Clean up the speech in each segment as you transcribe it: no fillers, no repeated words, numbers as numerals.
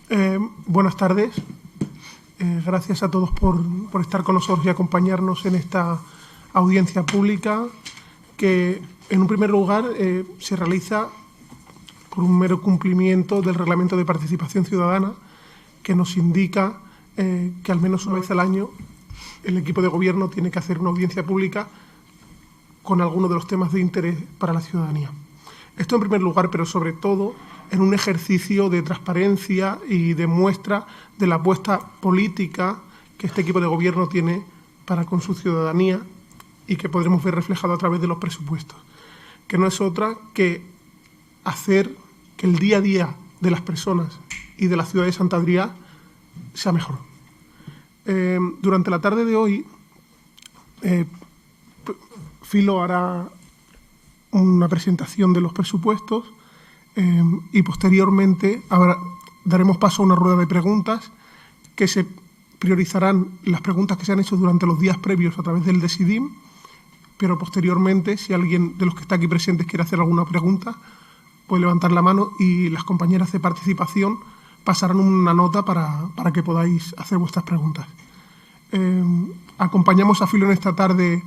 Buenas tardes. Gracias a todos por estar con nosotros y acompañarnos en esta audiencia pública que, en un primer lugar, se realiza por un mero cumplimiento del Reglamento de Participación Ciudadana, que nos indica que al menos una vez al año el equipo de gobierno tiene que hacer una audiencia pública con alguno de los temas de interés para la ciudadanía. Esto en primer lugar, pero sobre todo en un ejercicio de transparencia y de muestra de la apuesta política que este equipo de gobierno tiene para con su ciudadanía y que podremos ver reflejado a través de los presupuestos, que no es otra que hacer que el día a día de las personas y de la ciudad de Sant Adrià sea mejor. Durante la tarde de hoy, Filo hará una presentación de los presupuestos y posteriormente daremos paso a una rueda de preguntas que se priorizarán las preguntas que se han hecho durante los días previos a través del Decidim, pero posteriormente, si alguien de los que está aquí presentes quiere hacer alguna pregunta, puede levantar la mano y las compañeras de participación pasarán una nota para que podáis hacer vuestras preguntas. Acompañamos a Filo en esta tarde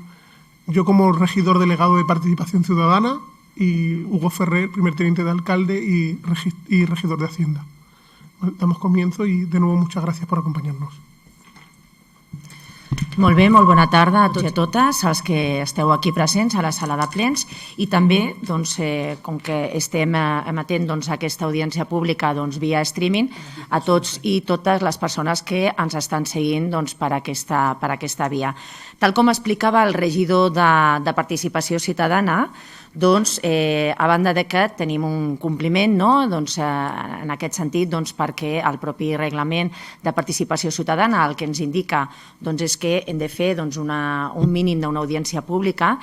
yo como regidor delegado de Participación Ciudadana y Hugo Ferrer, primer teniente de alcalde y regidor de Hacienda. Damos comienzo y de nuevo muchas gracias por acompanyar-nos. Molt bé, molt bona tarda a tots i a totes, els que esteu aquí presents a la sala de plens i també, com que estem emetent aquesta audiència pública via streaming, a tots i totes les persones que ens estan seguint per aquesta via. Tal com explicava el regidor de Participació Ciutadana, a banda de que tenim un compliment en aquest sentit perquè el propi reglament de participació ciutadana el que ens indica és que hem de fer un mínim d'una audiència pública.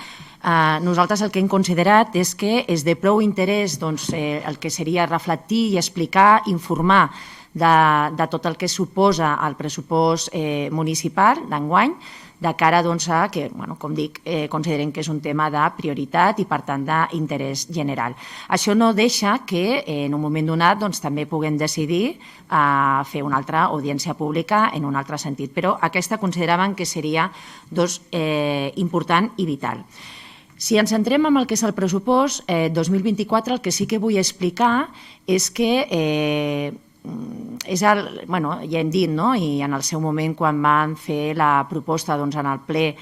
Nosaltres el que hem considerat és que és de prou interès el que seria reflectir i explicar, informar de tot el que suposa el pressupost municipal d'enguany, de cara a que, com dic, considerem que és un tema de prioritat i, per tant, d'interès general. Això no deixa que, en un moment donat, també puguem decidir fer una altra audiència pública en un altre sentit, però aquesta consideràvem que seria important i vital. Si ens centrem en el que és el pressupost 2024, el que sí que vull explicar és que ja hem dit, i en el seu moment quan van fer la proposta en el ple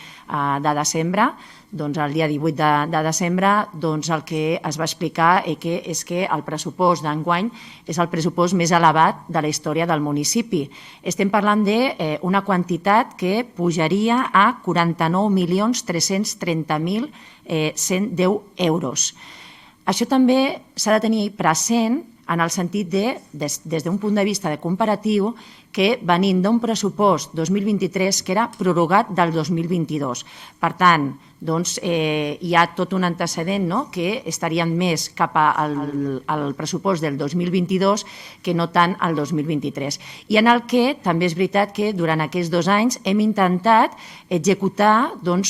de desembre, el dia 18 de desembre, el que es va explicar és que el pressupost d'enguany és el pressupost més elevat de la història del municipi. Estem parlant d'una quantitat que pujaria a 49.330.110 euros. Això també s'ha de tenir present en el sentit de, des d'un punt de vista de comparatiu, que venint d'un pressupost 2023 que era prorrogat del 2022. Per tant, hi ha tot un antecedent que estarien més cap al pressupost del 2022 que no tant al 2023. I en el que també és veritat que durant aquests 2 anys hem intentat executar un,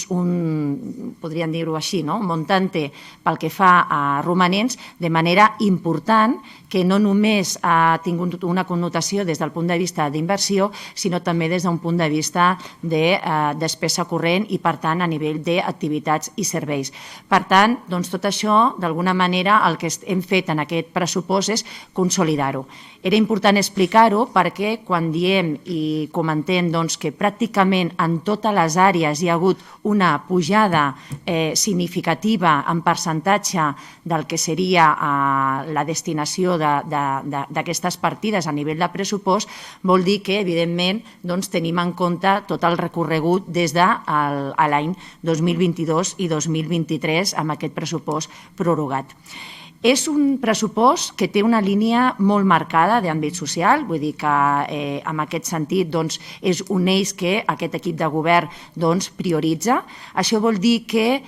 podríem dir-ho així, un montante pel que fa a romanents de manera important, que no només ha tingut una connotació des del punt de vista d'inversió, sinó també des d'un punt de vista de despesa corrent i, per tant, a nivell d'activitats i serveis. Per tant, tot això, d'alguna manera, el que hem fet en aquest pressupost és consolidar-ho. Era important explicar-ho perquè quan diem i comentem que pràcticament en totes les àrees hi ha hagut una pujada significativa en percentatge del que seria la destinació d'aquestes partides a nivell de pressupost, vol dir que, evidentment, tenim en compte tot el recorregut des de l'any 2022 i 2023 amb aquest pressupost prorrogat. És un pressupost que té una línia molt marcada d'àmbit social, vull dir que en aquest sentit és un eix que aquest equip de govern prioritza. Això vol dir que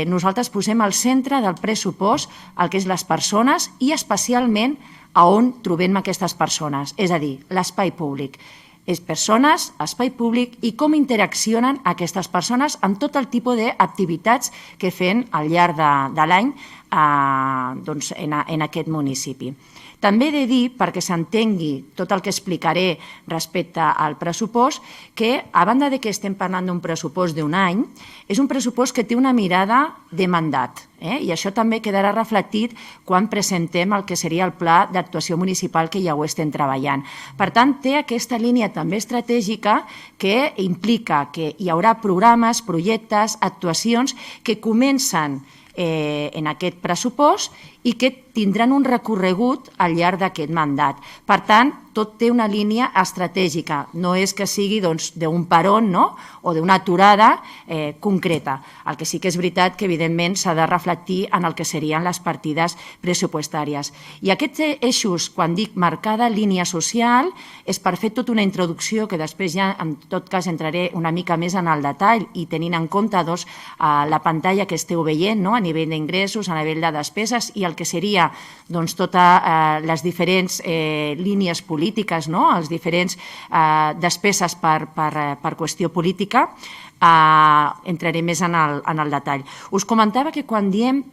nosaltres posem al centre del pressupost el que és les persones i especialment a on trobem aquestes persones, és a dir, l'espai públic. És persones, espai públic i com interaccionen aquestes persones amb tot el tipus d'activitats que fem al llarg de l'any en aquest municipi. També he de dir, perquè s'entengui tot el que explicaré respecte al pressupost, que a banda de que estem parlant d'un pressupost d'un any, és un pressupost que té una mirada de mandat, i això també quedarà reflectit quan presentem el que seria el pla d'actuació municipal, que ja ho estem treballant. Per tant, té aquesta línia també estratègica que implica que hi haurà programes, projectes, actuacions que comencen en aquest pressupost i que tindran un recorregut al llarg d'aquest mandat. Per tant, tot té una línia estratègica, no és que sigui d'un peron o d'una aturada concreta. El que sí que és veritat que, evidentment, s'ha de reflectir en el que serien les partides pressupostàries. I aquests eixos, quan dic marcada línia social, és per fer tota una introducció que després ja, en tot cas, entraré una mica més en el detall i tenint en compte la pantalla que esteu veient a nivell d'ingressos, a nivell de despeses i el que seria totes les diferents línies polítiques, les diferents despeses per qüestió política, entraré més en el detall. Us comentava que quan diem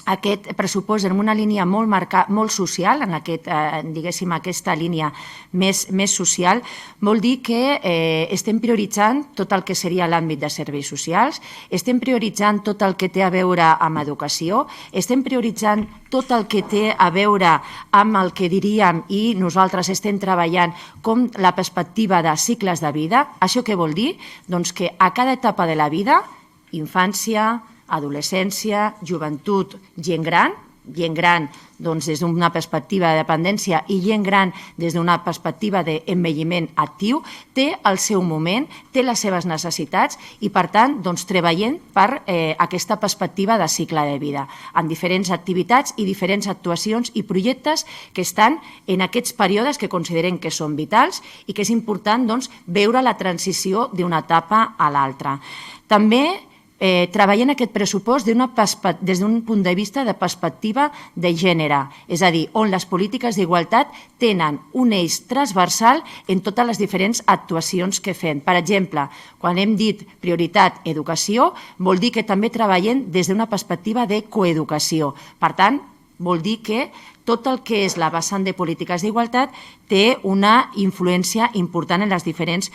aquest pressupost en una línia molt social, en aquesta línia més social, vol dir que estem prioritzant tot el que seria l'àmbit de serveis socials, estem prioritzant tot el que té a veure amb educació, estem prioritzant tot el que té a veure amb el que diríem i nosaltres estem treballant com la perspectiva de cicles de vida. Això què vol dir? Doncs que a cada etapa de la vida, infància, adolescència, joventut, gent gran des d'una perspectiva de dependència i gent gran des d'una perspectiva d'envelliment actiu, té el seu moment, té les seves necessitats i, per tant, treballem per aquesta perspectiva de cicle de vida, en diferents activitats i diferents actuacions i projectes que estan en aquests períodes que considerem que són vitals i que és important veure la transició d'una etapa a l'altra. També treballant aquest pressupost des d'un punt de vista de perspectiva de gènere, és a dir, on les polítiques d'igualtat tenen un eix transversal en totes les diferents actuacions que fem. Per exemple, quan hem dit prioritat educació, vol dir que també treballem des d'una perspectiva de coeducació. Per tant, vol dir que tot el que és la vessant de polítiques d'igualtat té una influència important en els diferents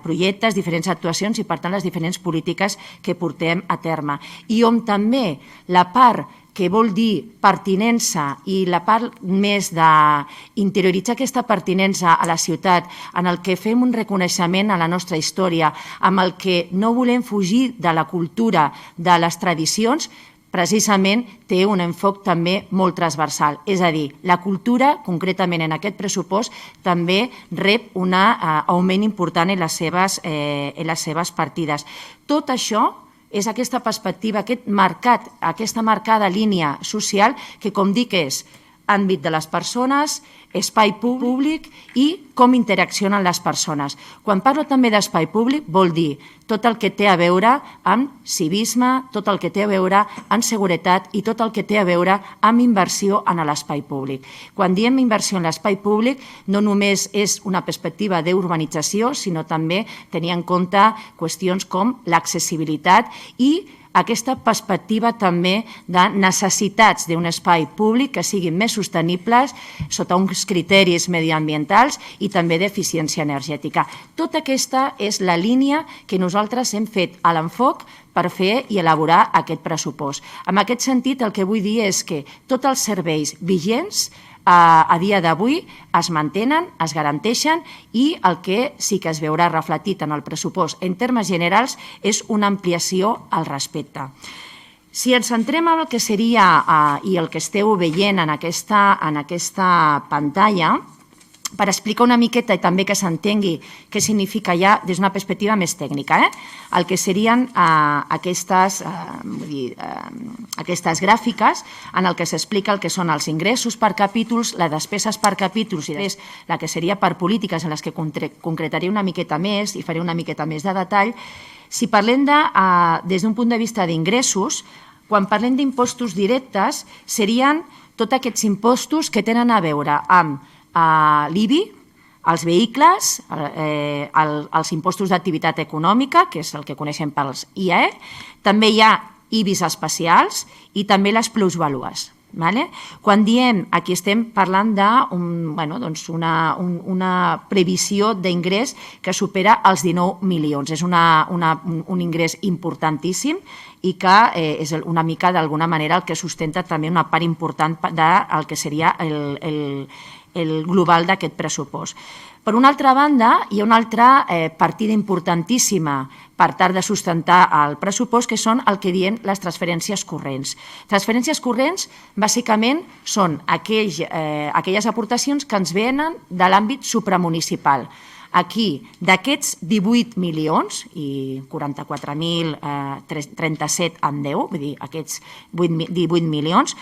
projectes, diferents actuacions i, per tant, les diferents polítiques que portem a terme. I on també la part que vol dir pertinença i la part més d'interioritzar aquesta pertinença a la ciutat, en el que fem un reconeixement a la nostra història, amb el que no volem fugir de la cultura, de les tradicions, precisament té un enfoc també molt transversal. És a dir, la cultura, concretament en aquest pressupost, també rep un augment important en les seves partides. Tot això és aquesta perspectiva, aquesta marcada línia social que, com dic, és àmbit de les persones, espai públic i com interaccionen les persones. Quan parlo també d'espai públic vol dir tot el que té a veure amb civisme, tot el que té a veure amb seguretat i tot el que té a veure amb inversió en l'espai públic. Quan diem inversió en l'espai públic no només és una perspectiva d'urbanització, sinó també tenir en compte qüestions com l'accessibilitat i aquesta perspectiva també de necessitats d'un espai públic que siguin més sostenibles sota uns criteris mediambientals i també d'eficiència energètica. Tota aquesta és la línia que nosaltres hem fet a l'enfoc per fer i elaborar aquest pressupost. En aquest sentit, el que vull dir és que tots els serveis vigents a dia d'avui es mantenen, es garanteixen i el que sí que es veurà reflectit en el pressupost en termes generals és una ampliació al respecte. Si ens centrem en el que seria i el que esteu veient en aquesta pantalla, per explicar una miqueta i també que s'entengui què significa ja des d'una perspectiva més tècnica, el que serien aquestes gràfiques en el que s'explica el que són els ingressos per capítols, les despeses per capítols i després la que seria per polítiques en les que concretaré una miqueta més i faré una miqueta més de detall. Si parlem des d'un punt de vista d'ingressos, quan parlem d'impostos directes serien tots aquests impostos que tenen a veure amb l'IBI, els vehicles, els impostos d'activitat econòmica, que és el que coneixem pels IAE. També hi ha IBIs especials i també les plusvàlues. Quan diem, aquí estem parlant d'una previsió d'ingrés que supera els 19 milions. És un ingrés importantíssim i que és una mica, d'alguna manera, el que sustenta també una part important del que seria el global d'aquest pressupost. Per una altra banda, hi ha una altra partida importantíssima per tal de sustentar el pressupost, que són el que diem les transferències corrents. Transferències corrents, bàsicament, són aquelles aportacions que ens venen de l'àmbit supramunicipal. Aquí, d'aquests 18 milions i 44.037 en 10, vull dir, aquests 18 milions,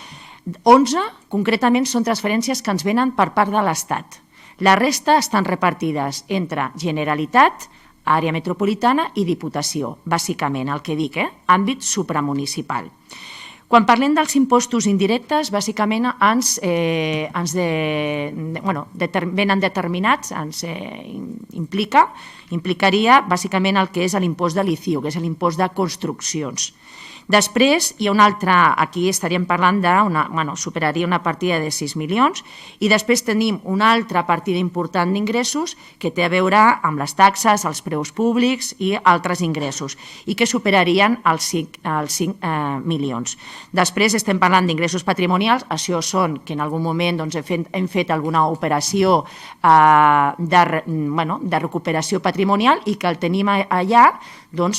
11 concretament són transferències que ens venen per part de l'Estat. La resta estan repartides entre Generalitat, àrea metropolitana i Diputació, bàsicament, el que dic, àmbit supramunicipal. Quan parlem dels impostos indirectes, bàsicament venen determinats, implicaria bàsicament el que és l'impost de l'ICIO, que és l'impost de construccions. Després, hi ha una altra, aquí estaríem parlant superaria una partida de 6 milions, i després tenim una altra partida important d'ingressos que té a veure amb les taxes, els preus públics i altres ingressos, i que superarien els 5 milions. Després estem parlant d'ingressos patrimonials, això són que en algun moment hem fet alguna operació de recuperació patrimonial i que el tenim allà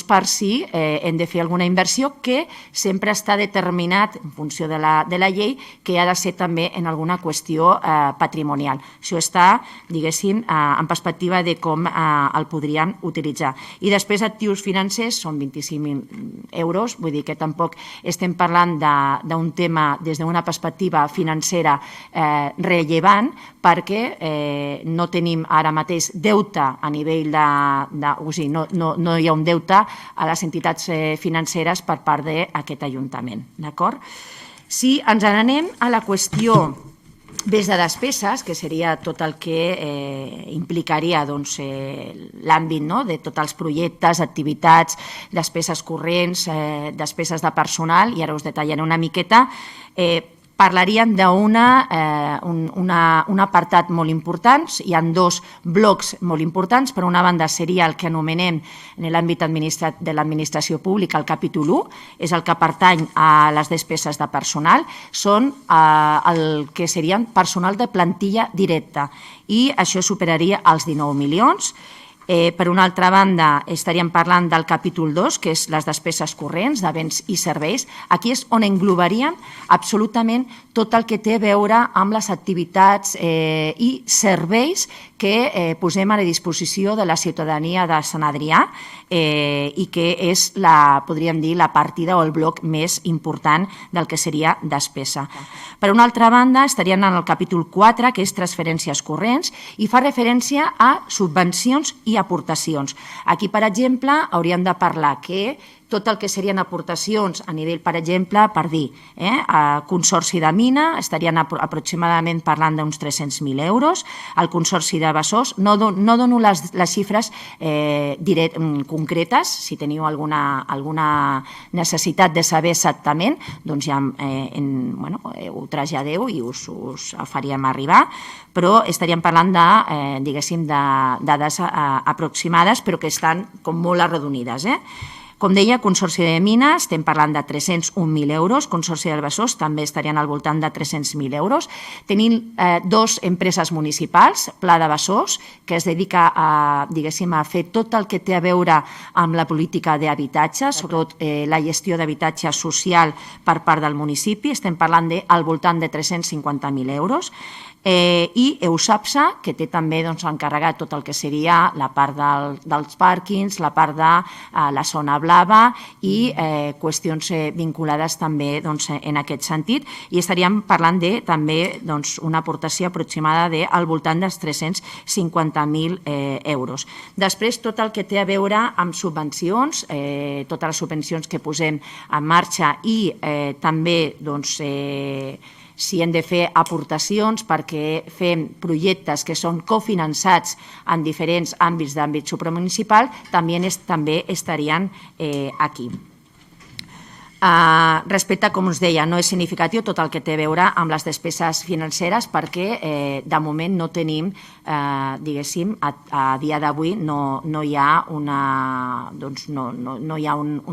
per si hem de fer alguna inversió que sempre està determinat en funció de la llei que ha de ser també en alguna qüestió patrimonial. Això està, diguéssim, en perspectiva de com el podríem utilitzar. I després actius financers són 25.000 euros, vull dir que tampoc estem parlant d'un tema des d'una perspectiva financera rellevant, perquè no tenim ara mateix deute a nivell o sigui, no hi ha un deute a les entitats financeres per part d'aquest Ajuntament. Si ens n'anem a la qüestió des de despeses, que seria tot el que implicaria l'àmbit de tots els projectes, activitats, despeses corrents, despeses de personal, i ara us detallaré una miqueta, parlaríem d'un apartat molt important. Hi ha dos blocs molt importants. Per una banda seria el que anomenem en l'àmbit de l'administració pública el capítol 1, és el que pertany a les despeses de personal, són el que serien personal de plantilla directa, i això superaria els 19 milions. Per una altra banda, estaríem parlant del capítol 2, que és les despeses corrents de béns i serveis. Aquí és on englobaríem absolutament tot el que té a veure amb les activitats i serveis que posem a la disposició de la ciutadania de Sant Adrià i que és, podríem dir, la partida o el bloc més important del que seria despesa. Per una altra banda, estaríem en el capítol 4, que és transferències corrents, i fa referència a subvencions i aportacions. Aquí, per exemple, hauríem de parlar que tot el que serien aportacions a nivell, per exemple, per dir, a Consorci de Mina estarien aproximadament parlant d'uns 300.000 euros, al Consorci de Besòs, no dono les xifres concretes, si teniu alguna necessitat de saber exactament, doncs ja ho traslladeu i us faríem arribar, però estaríem parlant de dades aproximades, però que estan com molt arrodonides. Com deia, Consorci de Mina, estem parlant de 301.000 euros, Consorci del Besòs també estarien al voltant de 300.000 euros. Tenim dues empreses municipals, Pla de Besòs, que es dedica a fer tot el que té a veure amb la política d'habitatge, sobretot la gestió d'habitatge social per part del municipi, estem parlant al voltant de 350.000 euros. I EUSAPSA, que té també encarregat tot el que seria la part dels pàrquings, la part de la zona blava i qüestions vinculades també en aquest sentit, i estaríem parlant de també una aportació aproximada al voltant dels 350.000 euros. Després, tot el que té a veure amb subvencions, totes les subvencions que posem en marxa i també si hem de fer aportacions perquè fem projectes que són cofinançats en diferents àmbits d'àmbit supramunicipal, també estarien aquí. Respecte, com us deia, no és significatiu tot el que té a veure amb les despeses financeres perquè de moment no tenim, diguéssim, a dia d'avui no hi ha un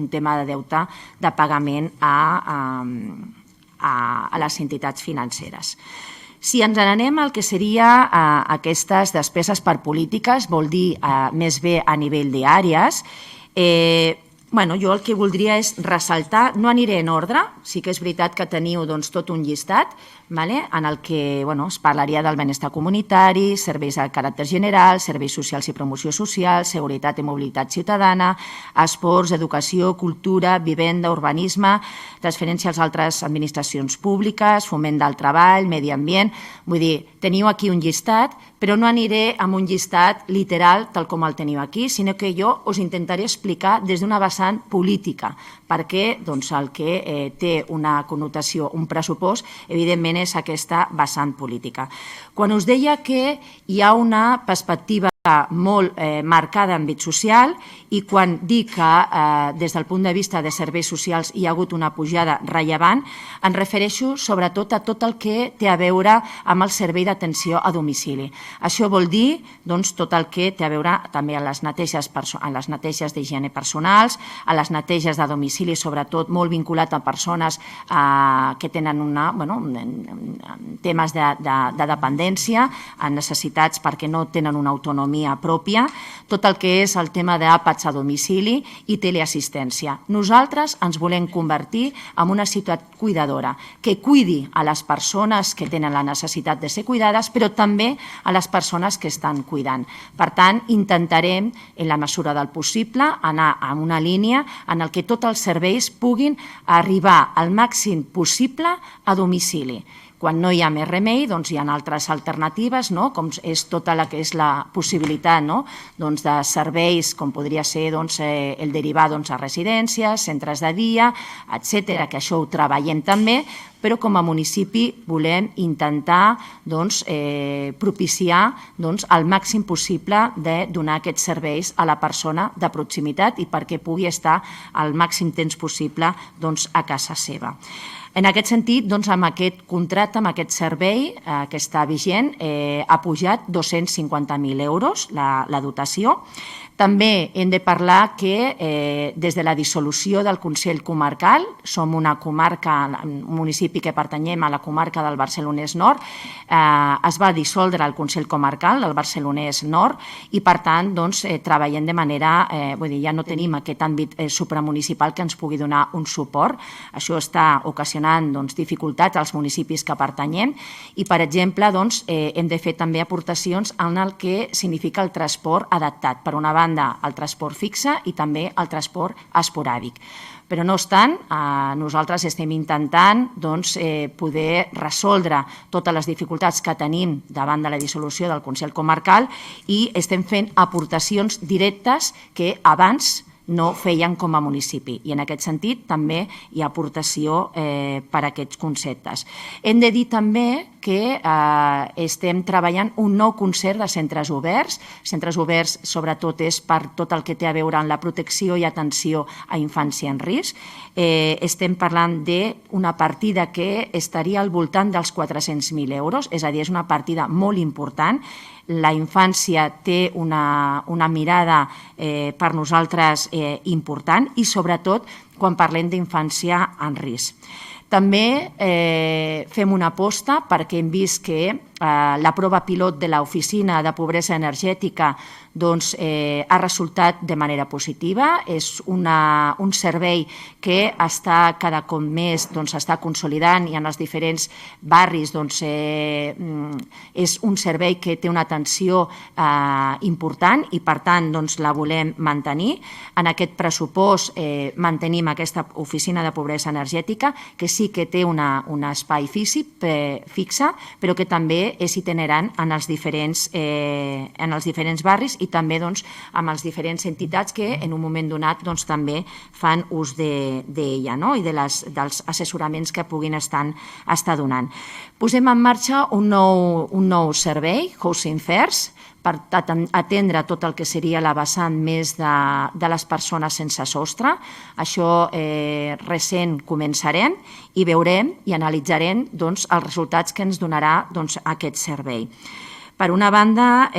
tema de deute de pagament a les entitats financeres. Si ens n'anem al que seria aquestes despeses per polítiques, vol dir més bé a nivell d'àrees, jo el que voldria és ressaltar, no aniré en ordre, sí que és veritat que teniu tot un llistat en el que es parlaria del benestar comunitari, serveis de caràcter general, serveis socials i promoció social, seguretat i mobilitat ciutadana, esports, educació, cultura, vivenda, urbanisme, transferència als altres administracions públiques, foment del treball, medi ambient. Vull dir, teniu aquí un llistat, però no aniré amb un llistat literal tal com el teniu aquí, sinó que jo us intentaré explicar des d'una vessant política, perquè el que té una connotació, un pressupost, evidentment és aquesta vessant política. Quan us deia que hi ha una perspectiva molt marcada en àmbit social i quan dic que des del punt de vista de serveis socials hi ha hagut una pujada rellevant, em refereixo sobretot a tot el que té a veure amb el servei d'atenció a domicili. Això vol dir tot el que té a veure també a les neteges d'higiene personals, a les neteges de domicili, sobretot molt vinculat a persones que tenen temes de dependència, necessitats perquè no tenen una autonomia pròpia, tot el que és el tema d'àpats a domicili i teleassistència. Nosaltres ens volem convertir en una ciutat cuidadora, que cuidi a les persones que tenen la necessitat de ser cuidades, però també a les persones que estan cuidant. Per tant, intentarem, en la mesura del possible, anar en una línia en què tots els serveis puguin arribar al màxim possible a domicili. Quan no hi ha més remei, hi ha altres alternatives, com és tota la que és la possibilitat de serveis, com podria ser el derivar a residències, centres de dia, etc., que això ho treballem també, però com a municipi volem intentar propiciar el màxim possible de donar aquests serveis a la persona de proximitat i perquè pugui estar el màxim temps possible a casa seva. En aquest sentit, amb aquest contracte, amb aquest servei que està vigent, ha pujat 250.000 euros la dotació. També hem de parlar que des de la dissolució del Consell Comarcal, som una comarca, un municipi que pertanyem a la comarca del Barcelonès Nord, es va dissoldre el Consell Comarcal del Barcelonès Nord i, per tant, treballem de manera, ja no tenim aquest àmbit supramunicipal que ens pugui donar un suport. Això està ocasionant dificultats als municipis que pertanyem i, per exemple, hem de fer també aportacions en el que significa el transport adaptat. Per una banda, el transport fixe i també el transport esporàdic. Però no obstant, nosaltres estem intentant poder resoldre totes les dificultats que tenim davant de la dissolució del Consell Comarcal i estem fent aportacions directes que abans no feien com a municipi. I en aquest sentit també hi ha aportació per a aquests conceptes. Hem de dir també que estem treballant un nou concert de centres oberts. Centres oberts sobretot és per tot el que té a veure amb la protecció i atenció a infància en risc. Estem parlant d'una partida que estaria al voltant dels 400.000 euros, és a dir, és una partida molt important. La infància té una mirada per nosaltres important i sobretot quan parlem d'infància en risc. També fem una aposta perquè hem vist que la prova pilot de l'Oficina de Pobresa Energètica ha resultat de manera positiva. És un servei que està cada cop més s'està consolidant i en els diferents barris és un servei que té una atenció important i per tant la volem mantenir. En aquest pressupost mantenim aquesta Oficina de Pobresa Energètica que sí que té un espai fixe però que també és itinerant en els diferents barris i també amb les diferents entitats que en un moment donat també fan ús d'ella i dels assessoraments que puguin estar donant. Posem en marxa un nou servei, Housing First, per atendre tot el que seria la vessant més de les persones sense sostre. Això recent començarem i veurem i analitzarem els resultats que ens donarà aquest servei. Per una banda,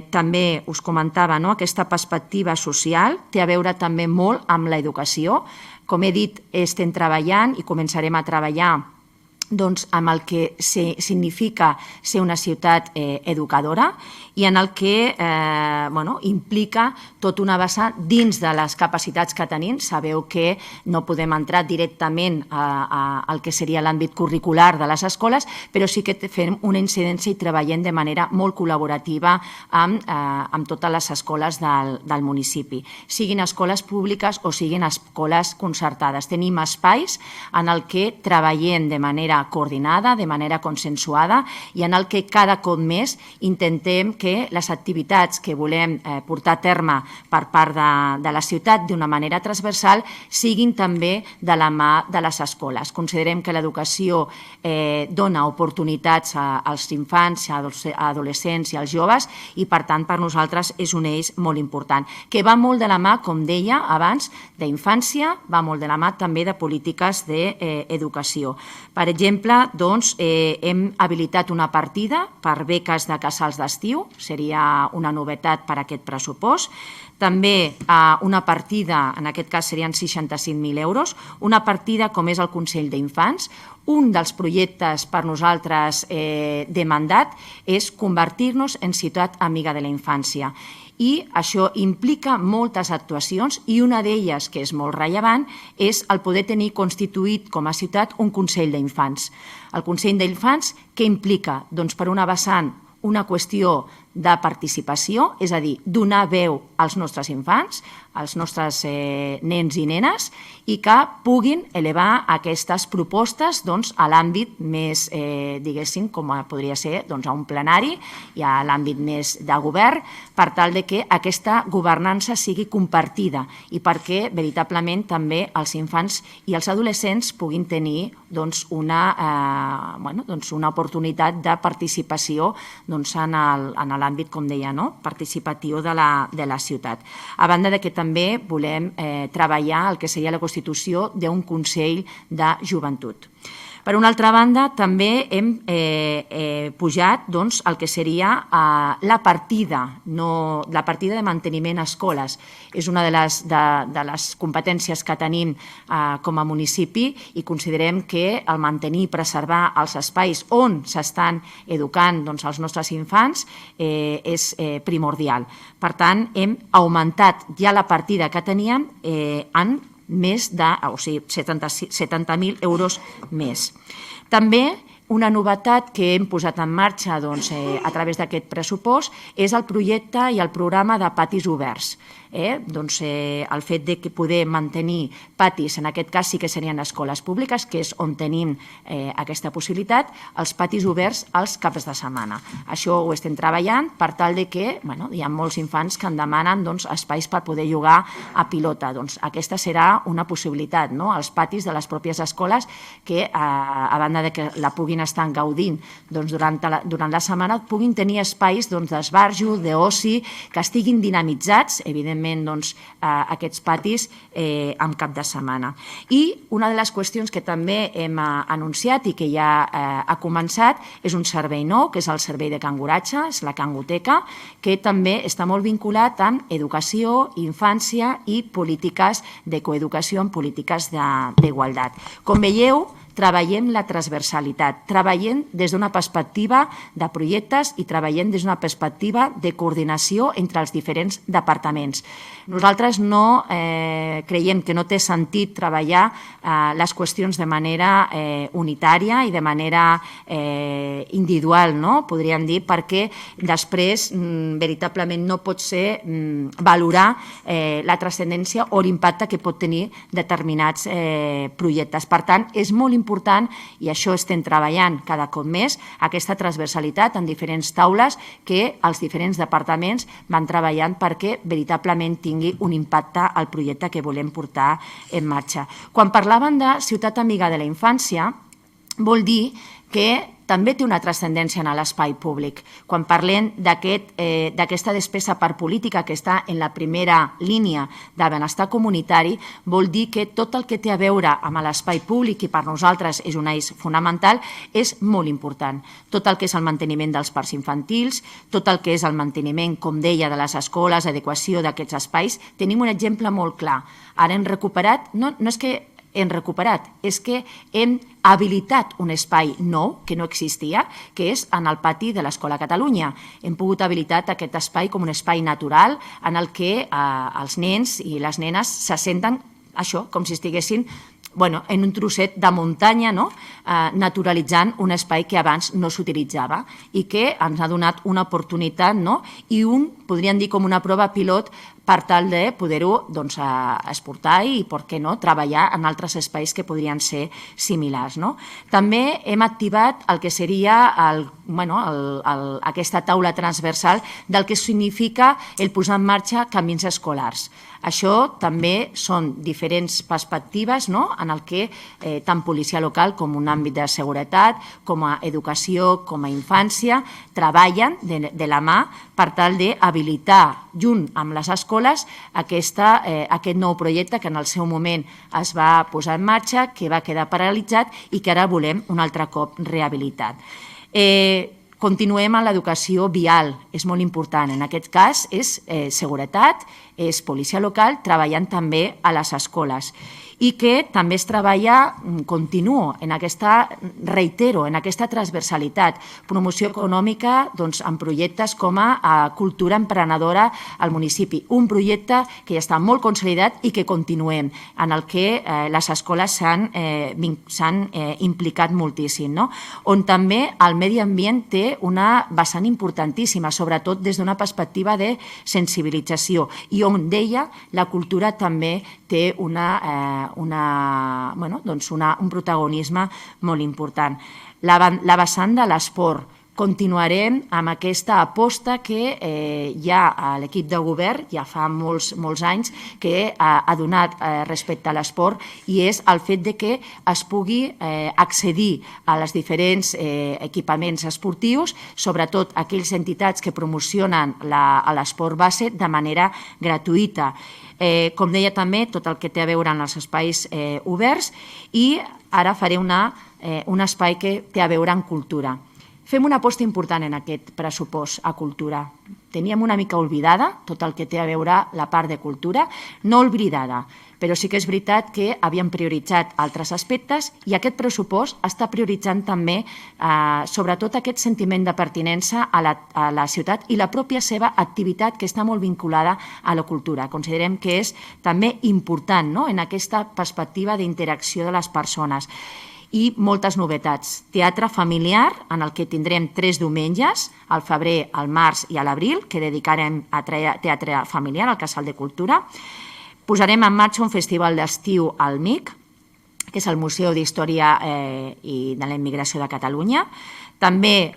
també us comentava, aquesta perspectiva social té a veure també molt amb l'educació. Com he dit, estem treballant i començarem a treballar amb el que significa ser una ciutat educadora i en el que implica tota una vessant dins de les capacitats que tenim. Sabeu que no podem entrar directament al que seria l'àmbit curricular de les escoles, però sí que fem una incidència i treballem de manera molt col·laborativa amb totes les escoles del municipi, siguin escoles públiques o siguin escoles concertades. Tenim espais en el que treballem de manera coordinada, de manera consensuada i en el que cada cop més intentem que les activitats que volem portar a terme per part de la ciutat d'una manera transversal siguin també de la mà de les escoles. Considerem que l'educació dona oportunitats als infants, als adolescents i als joves i per tant per nosaltres és un eix molt important, que va molt de la mà, com deia abans, d'infància, va molt de la mà també de polítiques d'educació. Per exemple, hem habilitat una partida per beques de casals d'estiu, seria una novetat per aquest pressupost. També una partida, en aquest cas serien 65.000 euros, una partida com és el Consell d'Infants. Un dels projectes per nosaltres demandat és convertir-nos en ciutat amiga de la infància. I això implica moltes actuacions i una d'elles, que és molt rellevant, és el poder tenir constituït com a ciutat un Consell d'Infants. El Consell d'Infants, què implica? Doncs per una vessant, una qüestió de participació, és a dir, donar veu als nostres infants, als nostres nens i nenes, i que puguin elevar aquestes propostes a l'àmbit més, diguéssim, com podria ser a un plenari i a l'àmbit més de govern, per tal que aquesta governança sigui compartida i perquè veritablement també els infants i els adolescents puguin tenir una oportunitat de participació en l'àmbit, com deia, participatiu de la ciutat. A banda que també volem treballar el que seria la constitució d'un Consell de Joventut. Per una altra banda, també hem pujat el que seria la partida de manteniment a escoles. És una de les competències que tenim com a municipi i considerem que el mantenir i preservar els espais on s'estan educant els nostres infants és primordial. Per tant, hem augmentat ja la partida que teníem en més de 70.000 euros més. També una novetat que hem posat en marxa a través d'aquest pressupost és el projecte i el programa de patis oberts. El fet de poder mantenir patis, en aquest cas sí que serien escoles públiques, que és on tenim aquesta possibilitat, els patis oberts els caps de setmana. Això ho estem treballant per tal que hi ha molts infants que en demanen espais per poder jugar a pilota. Aquesta serà una possibilitat, els patis de les pròpies escoles que, a banda que la puguin estar gaudint durant la setmana, puguin tenir espais d'esbarjo, d'oci, que estiguin dinamitzats, evidentment, aquests patis en cap de setmana. I una de les qüestions que també hem anunciat i que ja ha començat és un servei nou, que és el servei de canguratge, és la cangoteca, que també està molt vinculat amb educació, infància i polítiques de coeducació en polítiques d'igualtat. Com veieu, treballem la transversalitat, treballem des d'una perspectiva de projectes i treballem des d'una perspectiva de coordinació entre els diferents departaments. Nosaltres no creiem que no té sentit treballar les qüestions de manera unitària i de manera individual, podríem dir, perquè després veritablement no pot ser valorar la transcendència o l'impacte que pot tenir determinats projectes. Per tant, és molt important, i això estem treballant cada cop més, aquesta transversalitat en diferents taules que els diferents departaments van treballant perquè veritablement tingui un impacte al projecte que volem portar en marxa. Quan parlaven de ciutat amiga de la infància, vol dir que també té una transcendència en l'espai públic. Quan parlem d'aquesta despesa per política que està en la primera línia de benestar comunitari, vol dir que tot el que té a veure amb l'espai públic, i per nosaltres és un eix fonamental, és molt important. Tot el que és el manteniment dels parcs infantils, tot el que és el manteniment, com deia, de les escoles, adequació d'aquests espais, tenim un exemple molt clar. Ara hem recuperat, no és que hem recuperat, és que hem habilitat un espai nou que no existia, que és en el pati de l'Escola Catalunya. Hem pogut habilitar aquest espai com un espai natural en el que els nens i les nenes se senten això, com si estiguessin en un trosset de muntanya, naturalitzant un espai que abans no s'utilitzava i que ens ha donat una oportunitat i podríem dir com una prova pilot per tal de poder-ho exportar i, per què no, treballar en altres espais que podrien ser similars. També hem activat el que seria aquesta taula transversal del que significa el posar en marxa camins escolars. Això també són diferents perspectives en el que tant policia local com un àmbit de seguretat, com a educació, com a infància, treballen de la mà per tal d'habilitar, junt amb les escoles, aquest nou projecte que en el seu moment es va posar en marxa, que va quedar paralitzat i que ara volem un altre cop rehabilitat. Continuem amb l'educació vial, és molt important. En aquest cas és seguretat, és policia local, treballant també a les escoles. I que també es treballa, continuo, en aquesta transversalitat, promoció econòmica en projectes com a cultura emprenedora al municipi. Un projecte que ja està molt consolidat i que continuem, en el que les escoles s'han implicat moltíssim, on també el medi ambient té una vessant importantíssima, sobretot des d'una perspectiva de sensibilització, i on, deia, la cultura també té un protagonisme molt important. La vessant de l'esport. Continuarem amb aquesta aposta que ja l'equip de govern ja fa molts anys que ha donat respecte a l'esport, i és el fet que es pugui accedir a els diferents equipaments esportius, sobretot aquelles entitats que promocionen l'esport base de manera gratuïta. Com deia també, tot el que té a veure amb els espais oberts, i ara faré un espai que té a veure amb cultura. Fem una aposta important en aquest pressupost a cultura. Teníem una mica oblidada tot el que té a veure la part de cultura, no oblidada, però sí que és veritat que havíem prioritzat altres aspectes, i aquest pressupost està prioritzant també sobretot aquest sentiment de pertinença a la ciutat i la pròpia seva activitat, que està molt vinculada a la cultura. Considerem que és també important en aquesta perspectiva d'interacció de les persones. I moltes novetats. Teatre familiar, en el que tindrem 3 diumenges, al febrer, al març i a l'abril, que dedicarem a teatre familiar al Casal de Cultura. Posarem en marxa un festival d'estiu al MIC, que és el Museu d'Història i de la Immigració de Catalunya. També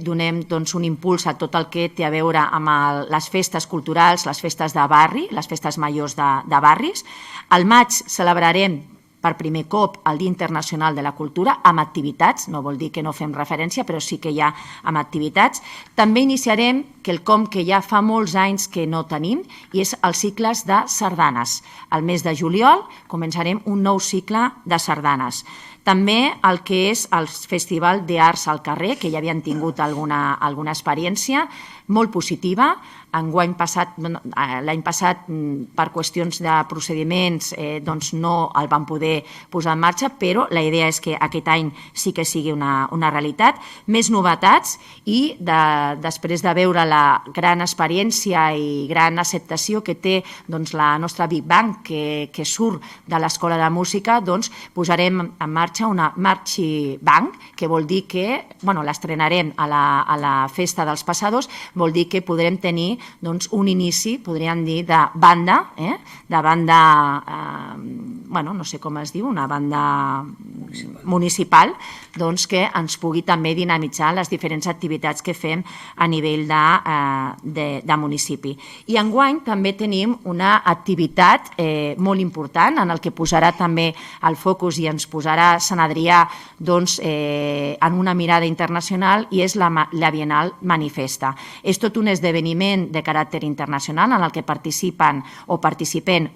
donem un impuls a tot el que té a veure amb les festes culturals, les festes de barri, les festes majors de barris. Al maig celebrarem per primer cop el Dia Internacional de la Cultura, amb activitats, no vol dir que no fem referència, però sí que hi ha amb activitats. També iniciarem quelcom que ja fa molts anys que no tenim, i és els cicles de sardanes. Al mes de juliol començarem un nou cicle de sardanes. També el que és el Festival d'Arts al Carrer, que ja havien tingut alguna experiència molt positiva. L'any passat, per qüestions de procediments, no el vam poder posar en marxa, però la idea és que aquest any sí que sigui una realitat. Més novetats, i després de veure la gran experiència i gran acceptació que té la nostra Big Bang, que surt de l'Escola de Música, posarem en marxa una Marchi Band, que vol dir que l'estrenarem a la Festa dels Passadors, vol dir que podrem tenir un inici, podríem dir, de banda, no sé com es diu, una banda municipal, que ens pugui també dinamitzar les diferents activitats que fem a nivell de municipi. I enguany també tenim una activitat molt important en el que posarà també el focus i ens posarà Sant Adrià en una mirada internacional, i és la Bienal Manifesta. És tot un esdeveniment de caràcter internacional en el que participem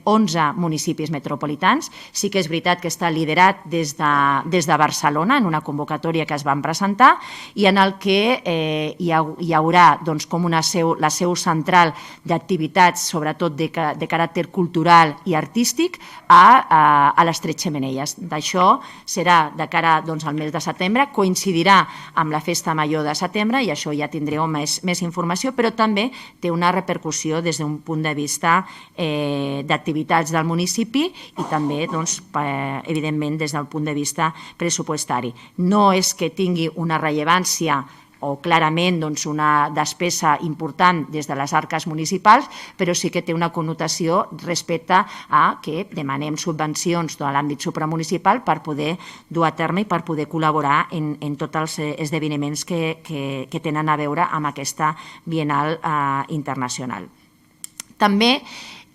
11 municipis metropolitans. Sí que és veritat que està liderat des de Barcelona en una convocatòria que es van presentar i en el que hi haurà com la seu central d'activitats, sobretot de caràcter cultural i artístic, a les Tres Xemeneies. D'això serà de cara al mes de setembre, coincidirà amb la Festa Major de setembre i això ja tindreu més informació, però també té una repercussió des d'un punt de vista d'activitats del municipi i també, evidentment, des del punt de vista pressupostari. No és que tingui una rellevància o clarament una despesa important des de les arques municipals, però sí que té una connotació respecte a que demanem subvencions de l'àmbit supramunicipal per poder dur a terme i per poder col·laborar en tots els esdeveniments que tenen a veure amb aquesta Bienal Internacional. També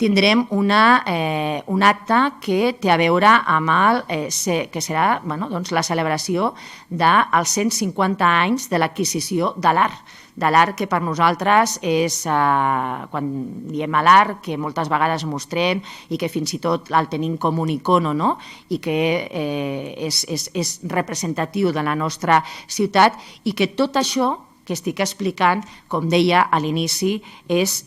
tindrem un acte que té a veure amb que serà la celebració dels 150 anys de l'adquisició de l'art, que per nosaltres és, quan diem l'art, que moltes vegades mostrem i que fins i tot el tenim com un icono i que és representatiu de la nostra ciutat, i que tot això que estic explicant, com deia a l'inici, és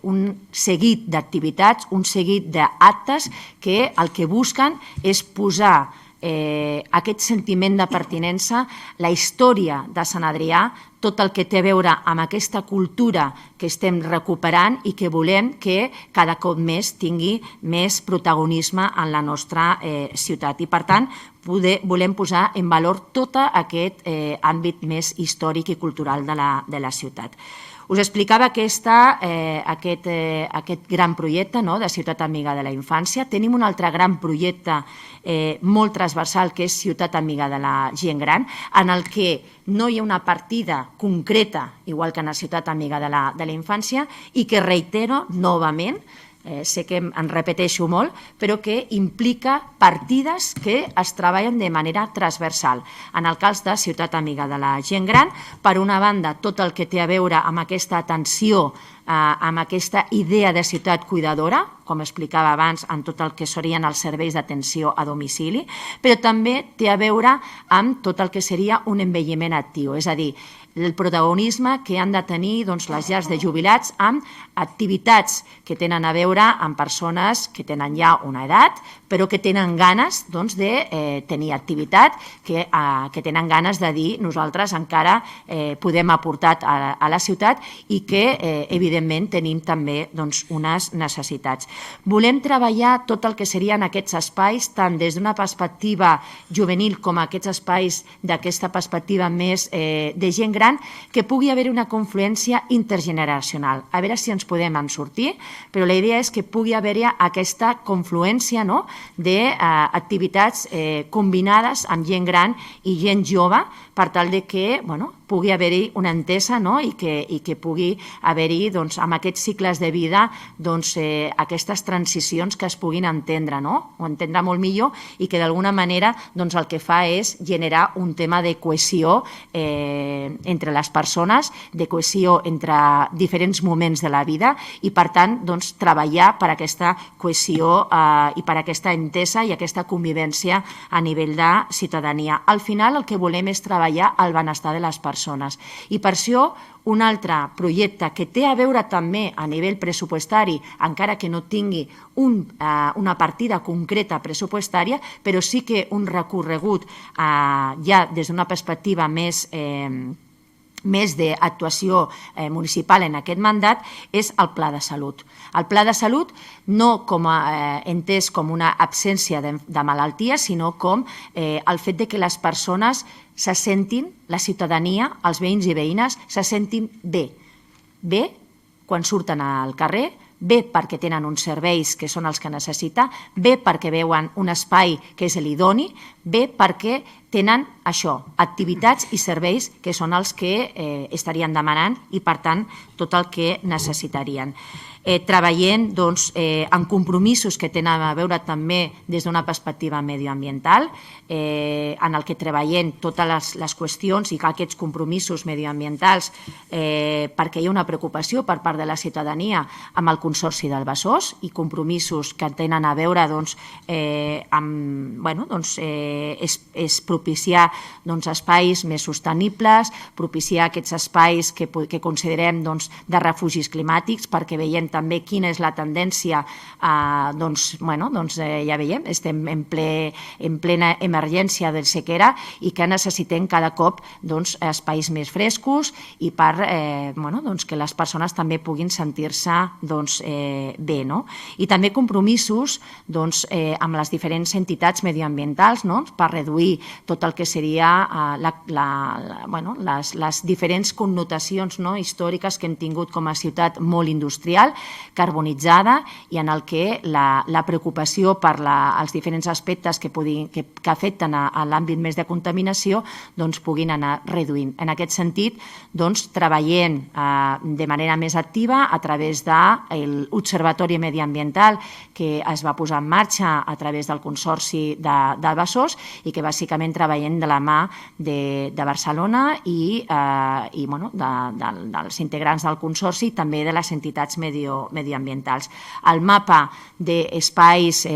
un seguit d'activitats, un seguit d'actes que el que busquen és posar aquest sentiment de pertinença, la història de Sant Adrià, tot el que té a veure amb aquesta cultura que estem recuperant i que volem que cada cop més tingui més protagonisme en la nostra ciutat. I, per tant, volem posar en valor tot aquest àmbit més històric i cultural de la ciutat. Us explicava aquest gran projecte de Ciutat Amiga de la Infància. Tenim un altre gran projecte molt transversal, que és Ciutat Amiga de la Gent Gran, en el que no hi ha una partida concreta, igual que en la Ciutat Amiga de la Infància, i que reitero novament, sé que em repeteixo molt, però que implica partides que es treballen de manera transversal. En el cas de Ciutat Amiga de la Gent Gran, per una banda, tot el que té a veure amb aquesta atenció, amb aquesta idea de ciutat cuidadora, com explicava abans, en tot el que serien els serveis d'atenció a domicili, però també té a veure amb tot el que seria un envelliment actiu, és a dir, el protagonisme que han de tenir les llars de jubilats amb activitats que tenen a veure amb persones que tenen ja una edat, però que tenen ganes de tenir activitat, que tenen ganes de dir nosaltres encara podem aportar a la ciutat i que, evidentment, tenim també unes necessitats. Volem treballar tot el que serien aquests espais, tant des d'una perspectiva juvenil com aquests espais d'aquesta perspectiva més de gent gran, que pugui haver una confluència intergeneracional. A veure si ens podem en sortir, però la idea és que pugui haver-hi aquesta confluència d'activitats combinades amb gent gran i gent jove, per tal que pugui haver-hi una entesa i que pugui haver-hi, amb aquests cicles de vida, aquestes transicions que es puguin entendre, o entendre molt millor, i que d'alguna manera el que fa és generar un tema de cohesió entre les persones, de cohesió entre diferents moments de la vida i, per tant, treballar per aquesta cohesió i per aquesta entesa i aquesta convivència a nivell de ciutadania. Al final, el que volem és treballar el benestar de les persones. I per això, un altre projecte que té a veure també a nivell pressupostari, encara que no tingui una partida concreta pressupostària, però sí que un recorregut ja des d'una perspectiva més d'actuació municipal en aquest mandat, és el Pla de Salut. El Pla de Salut no entès com una absència de malaltia, sinó com el fet que les persones se sentin, la ciutadania, els veïns i veïnes, se sentin bé. Bé quan surten al carrer, bé perquè tenen uns serveis que són els que necessita, bé perquè veuen un espai que és l'idoni, bé perquè tenen això, activitats i serveis que són els que estarien demanant i, per tant, tot el que necessitarien. Treballem en compromisos que tenen a veure també des d'una perspectiva medioambiental, en el que treballem totes les qüestions i aquests compromisos medioambientals perquè hi ha una preocupació per part de la ciutadania amb el Consorci del Besòs i compromisos que tenen a veure amb és propiciar espais més sostenibles, propiciar aquests espais que considerem de refugis climàtics, perquè veiem també quina és la tendència, ja veiem, estem en plena emergència de sequera i que necessitem cada cop espais més frescos i per que les persones també puguin sentir-se bé. I també compromisos amb les diferents entitats mediambientals per reduir tot el que seria les diferents connotacions històriques que hem tingut com a ciutat molt industrial, carbonitzada, i en el que la preocupació per els diferents aspectes que afecten a l'àmbit més de contaminació puguin anar reduint. En aquest sentit, treballem de manera més activa a través de l'Observatori Mediambiental que es va posar en marxa a través del Consorci del Besòs i que bàsicament treballem de la mà de Barcelona i dels integrants del Consorci i també de les entitats medioambientals. El mapa d'espais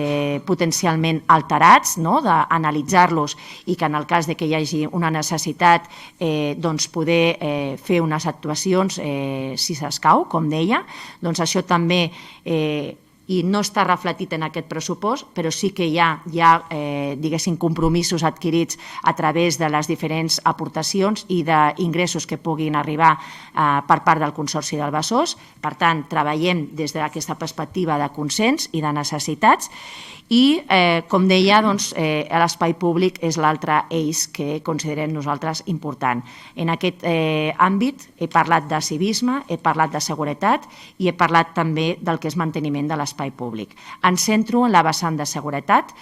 potencialment alterats, d'analitzar-los i que en el cas que hi hagi una necessitat poder fer unes actuacions si s'escau, com deia. Això també i no està reflectit en aquest pressupost, però sí que hi ha compromisos adquirits a través de les diferents aportacions i d'ingressos que puguin arribar per part del Consorci del Besòs. Per tant, treballem des d'aquesta perspectiva de consens i de necessitats i, com deia, l'espai públic és l'altre eix que considerem nosaltres important. En aquest àmbit he parlat de civisme, he parlat de seguretat i he parlat també del que és manteniment de l'espai públic. Em centro en la vessant de seguretat,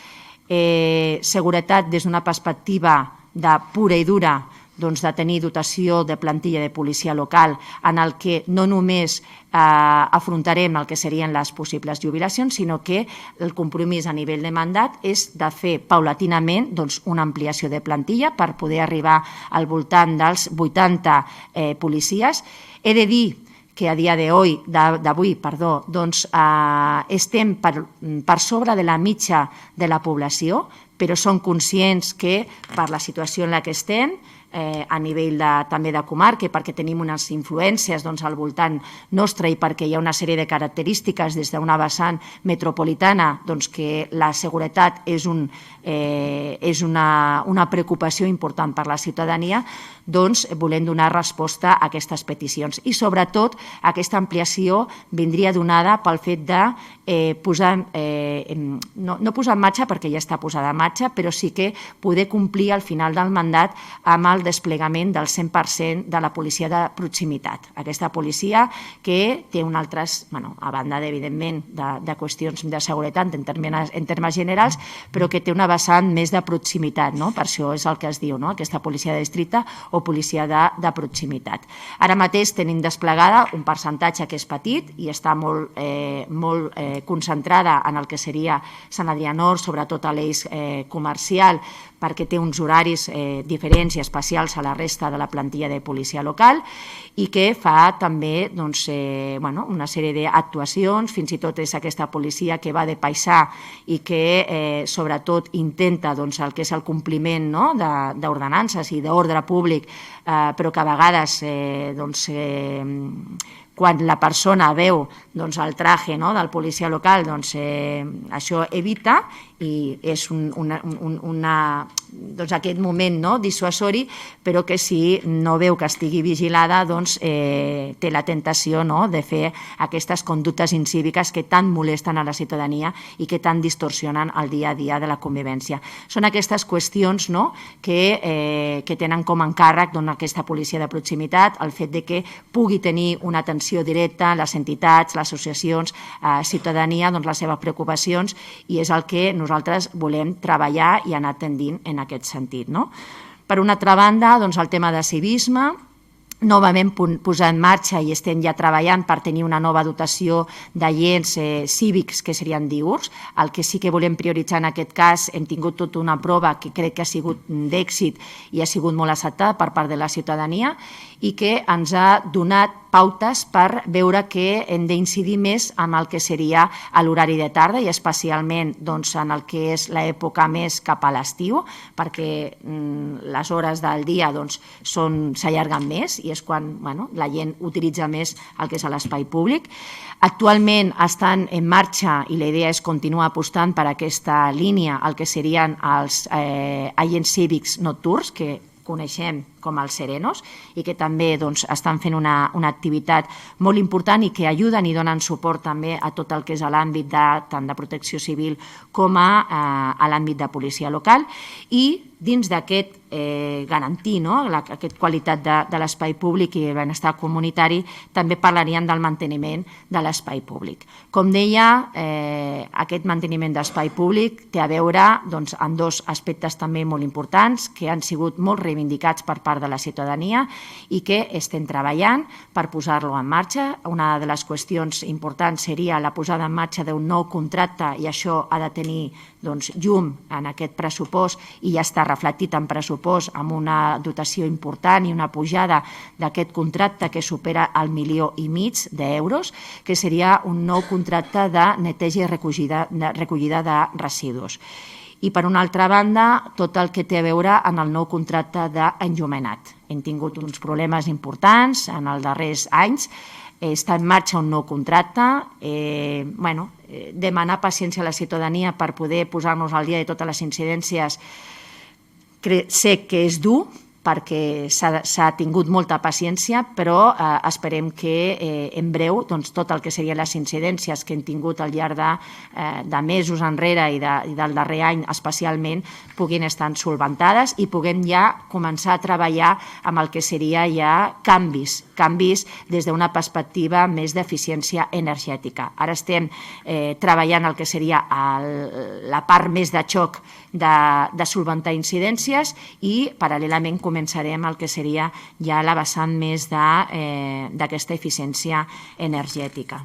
seguretat des d'una perspectiva de pura i dura, de tenir dotació de plantilla de policia local en el que no només afrontarem el que serien les possibles jubilacions, sinó que el compromís a nivell de mandat és de fer paulatinament una ampliació de plantilla per poder arribar al voltant dels 80 policies. He de dir que a dia d'avui estem per sobre de la mitja de la població, però som conscients que per la situació en la que estem, a nivell també de comarca, perquè tenim unes influències al voltant nostre i perquè hi ha una sèrie de característiques des d'una vessant metropolitana que la seguretat és una preocupació important per la ciutadania, volem donar resposta a aquestes peticions. I sobretot aquesta ampliació vindria donada pel fet de no posar en marxa, perquè ja està posada en marxa, però sí que poder complir al final del mandat amb el desplegament del 100% de la policia de proximitat. Aquesta policia que té un altre, a banda, evidentment, de qüestions de seguretat en termes generals, però que té una vessant més de proximitat. Per això és el que es diu, aquesta policia de districte o policia de proximitat. Ara mateix tenim desplegada un percentatge que és petit i està molt concentrada en el que seria Sant Adrià Nord, sobretot a l'eix comercial, perquè té uns horaris diferents i especials a la resta de la plantilla de policia local i que fa també una sèrie d'actuacions, fins i tot és aquesta policia que va de paisà i que sobretot intenta el que és el compliment d'ordenances i d'ordre públic, però que a vegades quan la persona veu el traje del policia local, això evita i és aquest moment dissuasori, però que si no veu que estigui vigilada té la tentació de fer aquestes conductes incíviques que tant molesten a la ciutadania i que tant distorsionen el dia a dia de la convivència. Són aquestes qüestions que tenen com a encàrrec aquesta policia de proximitat, el fet que pugui tenir una atenció directa a les entitats, les associacions, ciutadania, les seves preocupacions, i és el que nosaltres volem treballar i anar tendint en aquest sentit. Per una altra banda, el tema de civisme, novament posar en marxa i estem ja treballant per tenir una nova dotació d'agents cívics que serien diürns. El que sí que volem prioritzar en aquest cas, hem tingut tota una prova que crec que ha sigut d'èxit i ha sigut molt acceptada per part de la ciutadania i que ens ha donat pautes per veure que hem d'incidir més en el que seria l'horari de tarda i especialment en el que és l'època més cap a l'estiu, perquè les hores del dia s'allarguen més i és quan la gent utilitza més el que és l'espai públic. Actualment estan en marxa i la idea és continuar apostant per aquesta línia, el que serien els agents cívics nocturns, que coneixem com els serenos i que també estan fent una activitat molt important i que ajuden i donen suport també a tot el que és l'àmbit tant de protecció civil com a l'àmbit de policia local. I dins d'aquest garantir aquesta qualitat de l'espai públic i el benestar comunitari també parlaríem del manteniment de l'espai públic. Com deia, aquest manteniment d'espai públic té a veure amb dos aspectes també molt importants que han sigut molt reivindicats per part de la ciutadania i que estem treballant per posar-lo en marxa. Una de les qüestions importants seria la posada en marxa d'un nou contracte i això ha de tenir llum en aquest pressupost i ja està reflectit en pressupost amb una dotació important i una pujada d'aquest contracte que supera el 1,5 milió d'euros, que seria un nou contracte de neteja i recollida de residus. I, per una altra banda, tot el que té a veure amb el nou contracte d'enllumenat. Hem tingut uns problemes importants en els darrers anys, està en marxa un nou contracte, demanar paciència a la ciutadania per poder posar-nos al dia de totes les incidències sé que és dur, perquè s'ha tingut molta paciència, però esperem que en breu tot el que serien les incidències que hem tingut al llarg de mesos enrere i del darrer any especialment puguin estar solventades i puguem ja començar a treballar amb el que seria ja canvis des d'una perspectiva més d'eficiència energètica. Ara estem treballant el que seria la part més de xoc de solventar incidències i paral·lelament començarem el que seria ja la vessant més d'aquesta eficiència energètica.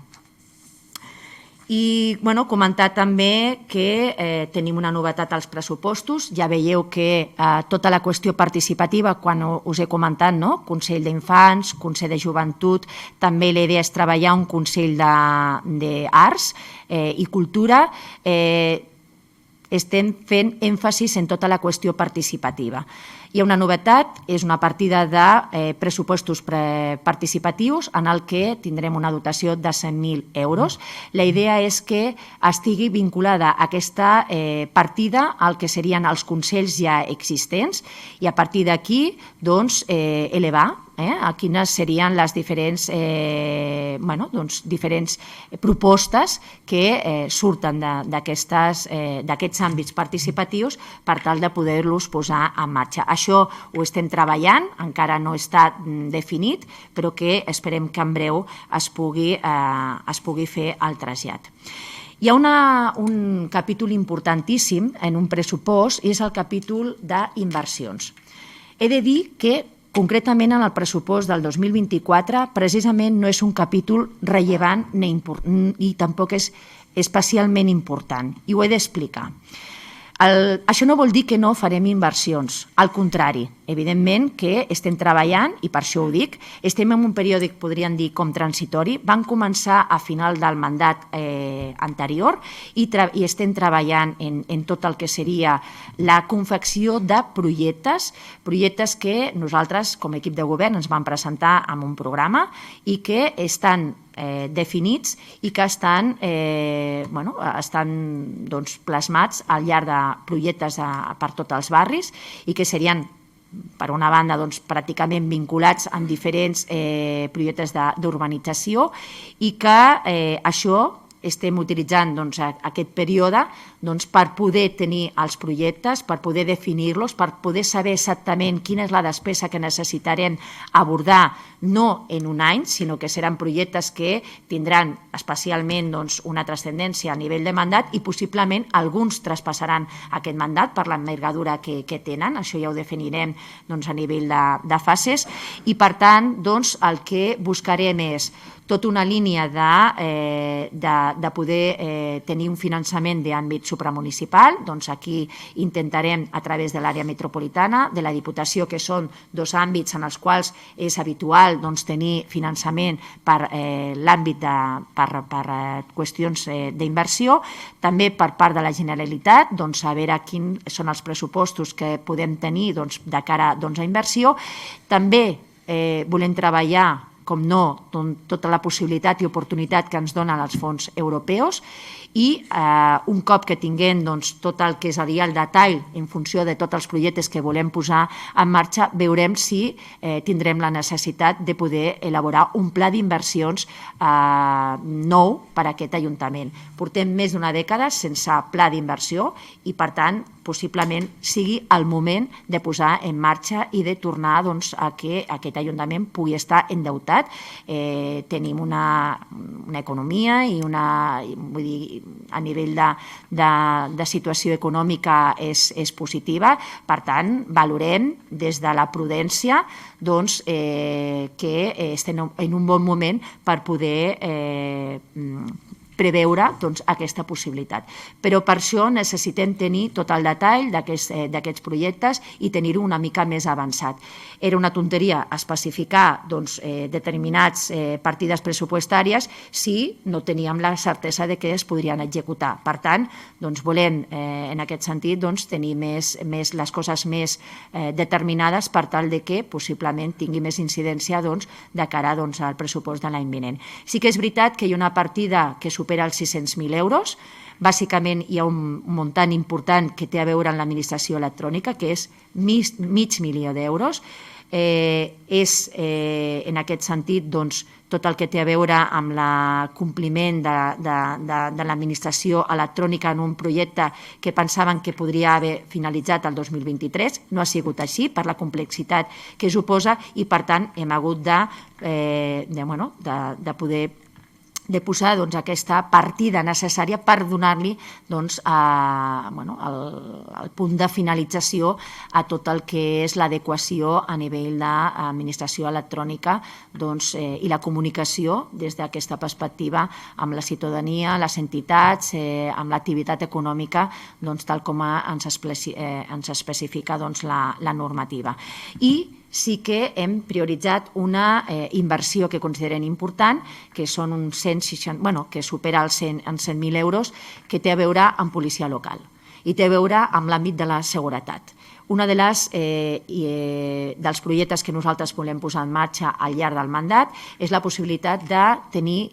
I comentar també que tenim una novetat als pressupostos. Ja veieu que tota la qüestió participativa, quan us he comentat, Consell d'Infants, Consell de Joventut, també la idea és treballar un Consell d'Arts i Cultura. Estem fent èmfasis en tota la qüestió participativa. Hi ha una novetat, és una partida de pressupostos participatius en el que tindrem una dotació de 100.000 euros. La idea és que estigui vinculada aquesta partida al que serien els consells ja existents i a partir d'aquí elevar a quines serien les diferents propostes que surten d'aquests àmbits participatius per tal de poder-los posar en marxa. Això ho estem treballant, encara no està definit, però que esperem que en breu es pugui fer el trasllat. Hi ha un capítol importantíssim en un pressupost i és el capítol d'inversions. He de dir que concretament en el pressupost del 2024 precisament no és un capítol rellevant i tampoc és especialment important i ho he d'explicar. Això no vol dir que no farem inversions, al contrari, evidentment que estem treballant, i per això ho dic, estem en un període que podríem dir com transitori, van començar a final del mandat anterior i estem treballant en tot el que seria la confecció de projectes que nosaltres com a equip de govern ens vam presentar amb un programa i que estan definits i que estan plasmats al llarg de projectes per tots els barris i que serien, per una banda, pràcticament vinculats amb diferents projectes d'urbanització i que això estem utilitzant aquest període per poder tenir els projectes, per poder definir-los, per poder saber exactament quina és la despesa que necessitarem abordar, no en un any, sinó que seran projectes que tindran especialment una transcendència a nivell de mandat i possiblement alguns traspassaran aquest mandat per l'envergadura que tenen, això ja ho definirem a nivell de fases i per tant el que buscarem és tota una línia de poder tenir un finançament d'àmbit supramunicipal. Aquí intentarem, a través de l'àrea metropolitana, de la Diputació, que són dos àmbits en els quals és habitual tenir finançament per l'àmbit per qüestions d'inversió, també per part de la Generalitat, a veure quins són els pressupostos que podem tenir de cara a inversió. També volem treballar, com no, tota la possibilitat i oportunitat que ens donen els fons europeus i un cop que tinguem tot el que és a dir el detall en funció de tots els projectes que volem posar en marxa, veurem si tindrem la necessitat de poder elaborar un pla d'inversions nou per a aquest Ajuntament. Portem més d'una dècada sense pla d'inversió i, per tant, possiblement sigui el moment de posar en marxa i de tornar a que aquest Ajuntament pugui estar endeutat. Tenim una economia i a nivell de situació econòmica és positiva. Per tant, valorem des de la prudència que estem en un bon moment per poder preveure aquesta possibilitat. Però per això necessitem tenir tot el detall d'aquests projectes i tenir-ho una mica més avançat. Era una tonteria especificar determinats partides pressupostàries si no teníem la certesa de que es podrien executar. Per tant, volem en aquest sentit tenir les coses més determinades per tal que possiblement tingui més incidència de cara al pressupost de l'any vinent. Sí que és veritat que hi ha una partida que supera els 600.000 euros. Bàsicament hi ha un muntant important que té a veure amb l'administració electrònica, que és $500.000 d'euros. És, en aquest sentit, tot el que té a veure amb el compliment de l'administració electrònica en un projecte que pensaven que podria haver finalitzat el 2023. No ha sigut així per la complexitat que suposa i, per tant, hem hagut de poder posar aquesta partida necessària per donar-li el punt de finalització a tot el que és l'adequació a nivell d'administració electrònica i la comunicació des d'aquesta perspectiva amb la ciutadania, les entitats, amb l'activitat econòmica, tal com ens especifica la normativa. I sí que hem prioritzat una inversió que considerem important, que són que supera els 100.000 euros, que té a veure amb policia local i té a veure amb l'àmbit de la seguretat. Un dels projectes que nosaltres volem posar en marxa al llarg del mandat és la possibilitat de tenir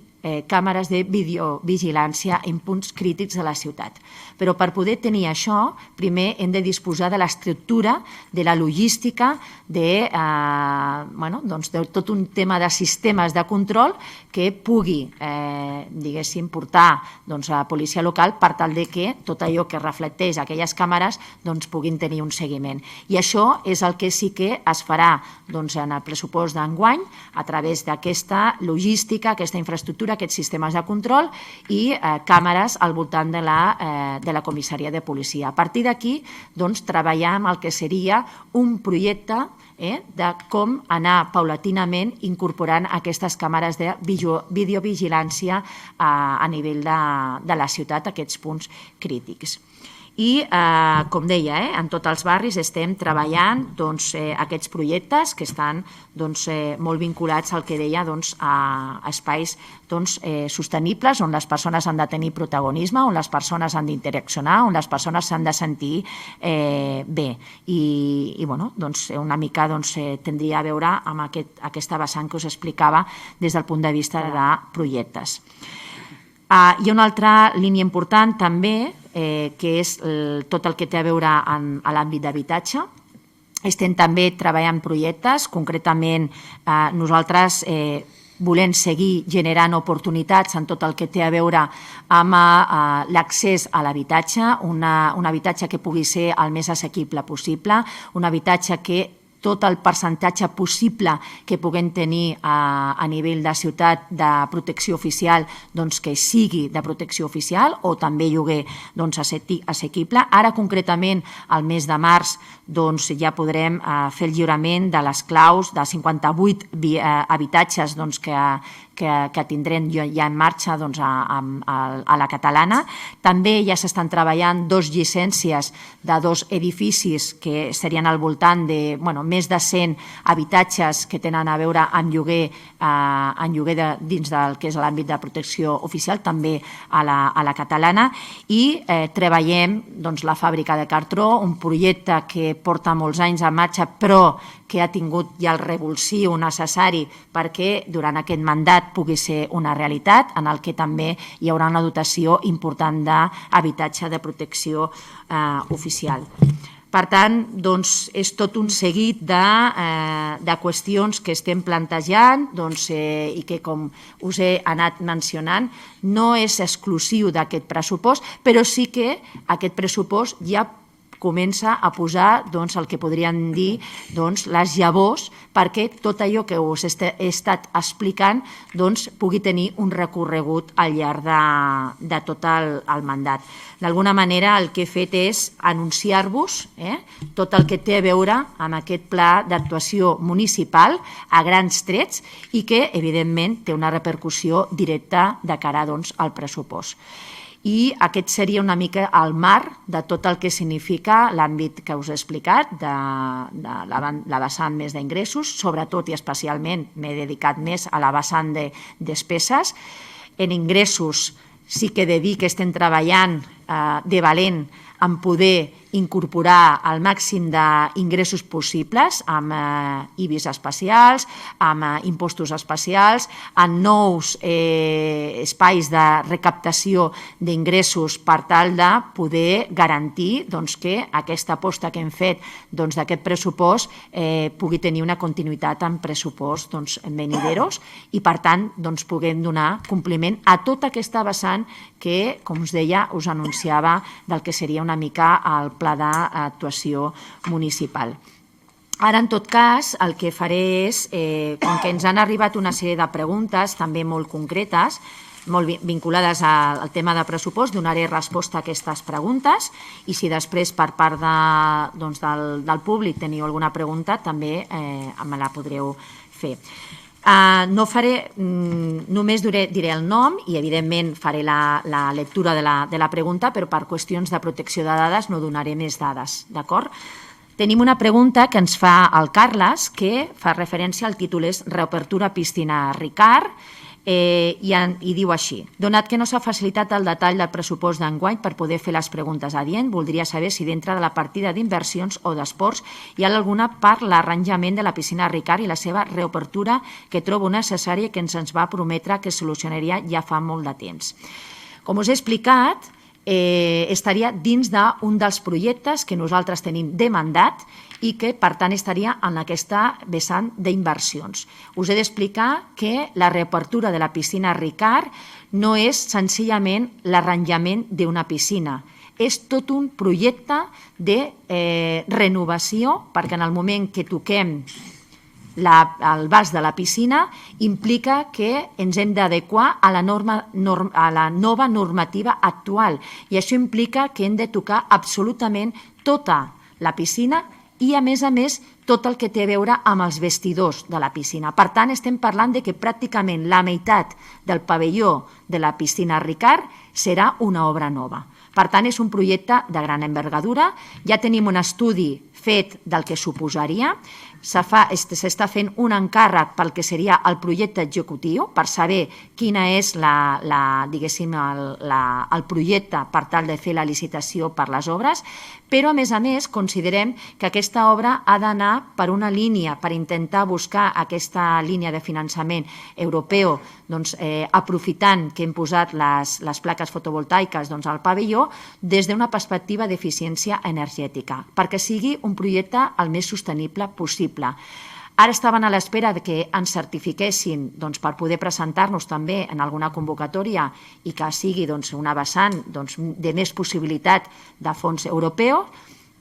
càmeres de videovigilància en punts crítics de la ciutat. Però per poder tenir això, primer hem de disposar de l'estructura, de la logística, de tot un tema de sistemes de control que pugui, diguéssim, portar a la policia local per tal que tot allò que reflecteix aquelles càmeres puguin tenir un seguiment. I això és el que sí que es farà en el pressupost d'enguany a través d'aquesta logística, aquesta infraestructura, aquests sistemes de control i càmeres al voltant de la comissaria de policia. A partir d'aquí, treballar amb el que seria un projecte de com anar paulatinament incorporant aquestes càmeres de videovigilància a nivell de la ciutat, aquests punts crítics. I, com deia, en tots els barris estem treballant aquests projectes que estan molt vinculats al que deia a espais sostenibles on les persones han de tenir protagonisme, on les persones han d'interaccionar, on les persones s'han de sentir bé. I una mica tindria a veure amb aquesta vessant que us explicava des del punt de vista de projectes. Hi ha una altra línia important també, que és tot el que té a veure amb l'àmbit d'habitatge. Estem també treballant projectes, concretament nosaltres volem seguir generant oportunitats en tot el que té a veure amb l'accés a l'habitatge, un habitatge que pugui ser el més assequible possible, un habitatge que tot el percentatge possible que puguem tenir a nivell de ciutat de protecció oficial que sigui de protecció oficial o també lloguer assequible. Ara, concretament, al mes de març, ja podrem fer el lliurament de les claus de 58 habitatges que tindrem ja en marxa a la catalana. També ja s'estan treballant 2 llicències de 2 edificis que serien al voltant de més de 100 habitatges que tenen a veure amb lloguer dins del que és l'àmbit de protecció oficial, també a la catalana. I treballem la fàbrica de cartró, un projecte que porta molts anys en marxa, però que ha tingut ja el revulsiu necessari perquè durant aquest mandat pugui ser una realitat, en el que també hi haurà una dotació important d'habitatge de protecció oficial. Per tant, és tot un seguit de qüestions que estem plantejant i que, com us he anat mencionant, no és exclusiu d'aquest pressupost, però sí que aquest pressupost ja comença a posar el que podríem dir les llavors perquè tot allò que us he estat explicant pugui tenir un recorregut al llarg de tot el mandat. D'alguna manera el que he fet és anunciar-vos tot el que té a veure amb aquest pla d'actuació municipal a grans trets i que, evidentment, té una repercussió directa de cara al pressupost. I aquest seria una mica el marc de tot el que significa l'àmbit que us he explicat, de la vessant més d'ingressos, sobretot i especialment m'he dedicat més a la vessant de despeses. En ingressos sí que he de dir que estem treballant de valent en poder incorporar el màxim d'ingressos possibles amb IBIs especials, amb impostos especials, amb nous espais de recaptació d'ingressos per tal de poder garantir que aquesta aposta que hem fet d'aquest pressupost pugui tenir una continuïtat en pressupost venideros i, per tant, puguem donar compliment a tota aquesta vessant que, com us deia, us anunciava del que seria una mica el pla d'actuació municipal. Ara, en tot cas, el que faré és, com que ens han arribat una sèrie de preguntes també molt concretes, molt vinculades al tema de pressupost, donaré resposta a aquestes preguntes i si després per part del públic teniu alguna pregunta també me la podreu fer. No faré, només diré el nom i evidentment faré la lectura de la pregunta, però per qüestions de protecció de dades no donaré més dades, d'acord? Tenim una pregunta que ens fa el Carles que fa referència al títol és Reobertura Piscina Ricard i diu així: donat que no s'ha facilitat el detall del pressupost d'enguany per poder fer les preguntes adients, voldria saber si dintre de la partida d'inversions o d'esports hi ha alguna per l'arranjament de la piscina Ricard i la seva reobertura que trobo necessària i que ens va prometre que solucionaria ja fa molt de temps. Com us he explicat, estaria dins d'un dels projectes que nosaltres tenim de mandat i que, per tant, estaria en aquesta vessant d'inversions. Us he d'explicar que la reobertura de la piscina Ricard no és senzillament l'arranjament d'una piscina, és tot un projecte de renovació, perquè en el moment que toquem el vas de la piscina implica que ens hem d'adequar a la nova normativa actual i això implica que hem de tocar absolutament tota la piscina i, a més, tot el que té a veure amb els vestidors de la piscina. Per tant, estem parlant que pràcticament la meitat del pavelló de la piscina Ricard serà una obra nova. Per tant, és un projecte de gran envergadura. Ja tenim un estudi fet del que suposaria. S'està fent un encàrrec pel que seria el projecte executiu per saber quina és el projecte per tal de fer la licitació per les obres, però a més considerem que aquesta obra ha d'anar per una línia, per intentar buscar aquesta línia de finançament europeu, aprofitant que hem posat les plaques fotovoltaiques al pavelló des d'una perspectiva d'eficiència energètica, perquè sigui un projecte el més sostenible possible. Ara estaven a l'espera que ens certifiquessin per poder presentar-nos també en alguna convocatòria i que sigui una vessant de més possibilitat de fons europeu,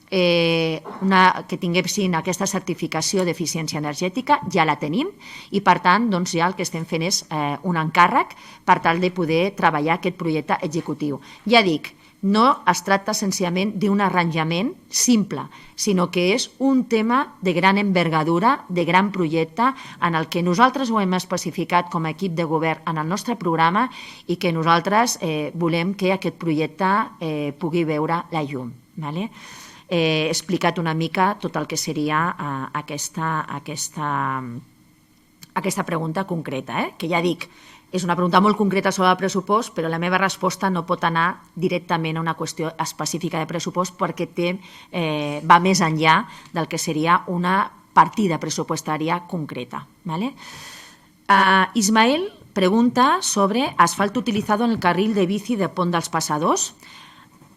que tinguessin aquesta certificació d'eficiència energètica. Ja la tenim i per tant ja el que estem fent és un encàrrec per tal de poder treballar aquest projecte executiu. Ja dic, no es tracta senzillament d'un arranjament simple, sinó que és un tema de gran envergadura, de gran projecte, en el que nosaltres ho hem especificat com a equip de govern en el nostre programa i que nosaltres volem que aquest projecte pugui veure la llum. He explicat una mica tot el que seria aquesta pregunta concreta, que ja dic, és una pregunta molt concreta sobre el pressupost, però la meva resposta no pot anar directament a una qüestió específica de pressupost perquè va més enllà del que seria una partida pressupostària concreta. Ismael pregunta sobre asfalto utilizado en el carril de bici de Pont dels Passadors.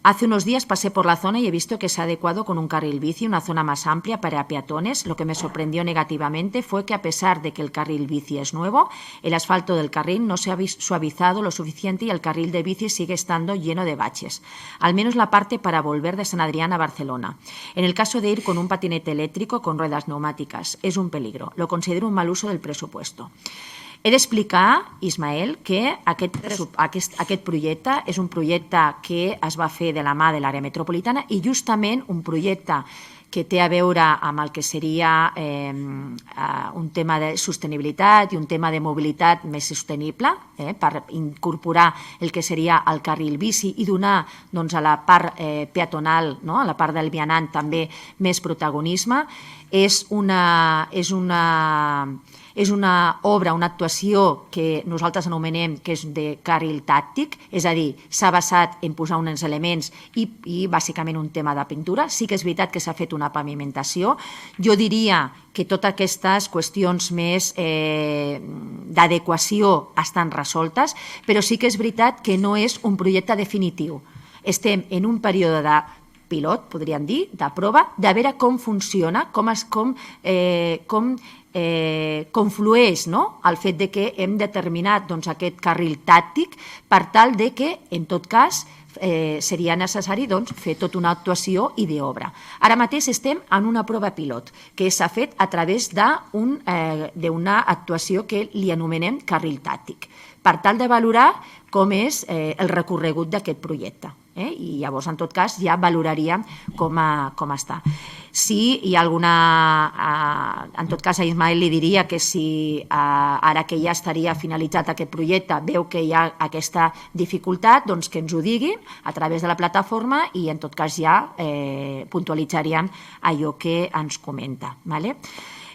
Hace unos días pasé por la zona y he visto que se ha adecuado con un carril bici, una zona más amplia para peatones. Lo que me sorprendió negativamente fue que a pesar de que el carril bici es nuevo, el asfalto del carril no se ha suavizado lo suficiente y el carril de bici sigue estando lleno de baches, al menos la parte para volver de Sant Adrià a Barcelona. En el caso de ir con un patinete eléctrico con ruedas neumáticas, es un peligro. Lo considero un mal uso del presupuesto. He d'explicar, Ismael, que aquest projecte és un projecte que es va fer de la mà de l'àrea metropolitana i justament un projecte que té a veure amb el que seria un tema de sostenibilitat i un tema de mobilitat més sostenible per incorporar el que seria el carril bici i donar a la part peatonal, a la part del vianant també més protagonisme. És una obra, una actuació que nosaltres anomenem que és de carril tàctic, és a dir, s'ha basat en posar uns elements i bàsicament un tema de pintura. Sí que és veritat que s'ha fet una pavimentació. Jo diria que totes aquestes qüestions més d'adequació estan resoltes, però sí que és veritat que no és un projecte definitiu. Estem en un període de pilot, podríem dir, de prova, de veure com funciona, com conflueix el fet que hem determinat aquest carril tàctic per tal que, en tot cas, seria necessari fer tota una actuació i d'obra. Ara mateix estem en una prova pilot que s'ha fet a través d'una actuació que li anomenem carril tàctic, per tal de valorar com és el recorregut d'aquest projecte. I llavors, en tot cas, ja valoraríem com està. Si hi ha alguna... En tot cas, a Ismael li diria que si ara que ja estaria finalitzat aquest projecte veu que hi ha aquesta dificultat, doncs que ens ho diguin a través de la plataforma i en tot cas ja puntualitzaríem allò que ens comenta.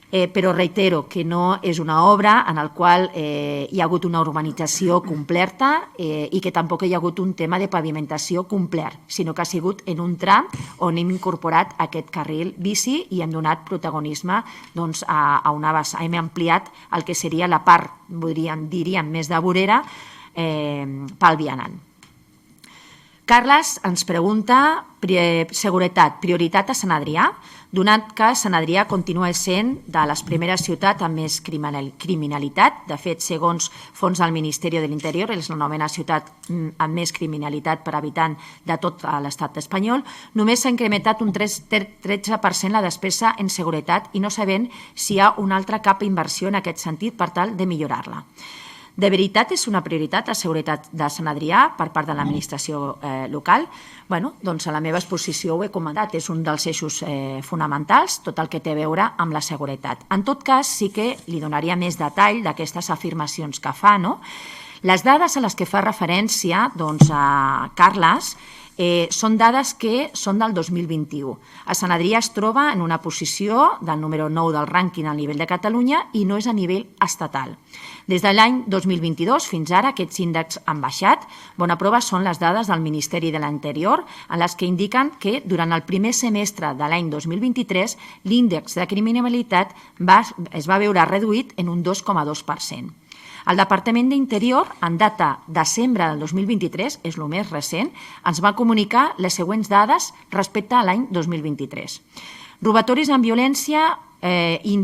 Però reitero que no és una obra en la qual hi ha hagut una urbanització completa i que tampoc hi ha hagut un tema de pavimentació complet, sinó que ha sigut en un tram on hem incorporat aquest carril bici i hem donat protagonisme a una vessant. Hem ampliat el que seria la part, diríem, més de vorera pel vianant. Carles ens pregunta seguretat, prioritat a Sant Adrià, donat que Sant Adrià continua sent de les primeres ciutats amb més criminalitat. De fet, segons fons del Ministeri de l'Interior, és la novena ciutat amb més criminalitat per habitant de tot l'estat espanyol. Només s'ha incrementat un 13% la despesa en seguretat i no sabem si hi ha una altra cap inversió en aquest sentit per tal de millorar-la. De veritat és una prioritat la seguretat de Sant Adrià per part de l'administració local? Doncs a la meva exposició ho he comentat, és un dels eixos fonamentals, tot el que té a veure amb la seguretat. En tot cas, sí que li donaria més detall d'aquestes afirmacions que fa. Les dades a les que fa referència, Carles, Són dades que són del 2021. El Sant Adrià es troba en una posició del número 9 del rànquing a nivell de Catalunya i no és a nivell estatal. Des de l'any 2022 fins ara aquests índexs han baixat. Bona prova són les dades del Ministeri de l'Interior en les que indiquen que durant el primer semestre de l'any 2023 l'índex de criminalitat es va veure reduït en un 2,2%. El Departament d'Interior, en data desembre del 2023, és el més recent, ens va comunicar les següents dades respecte a l'any 2023. Robatoris amb violència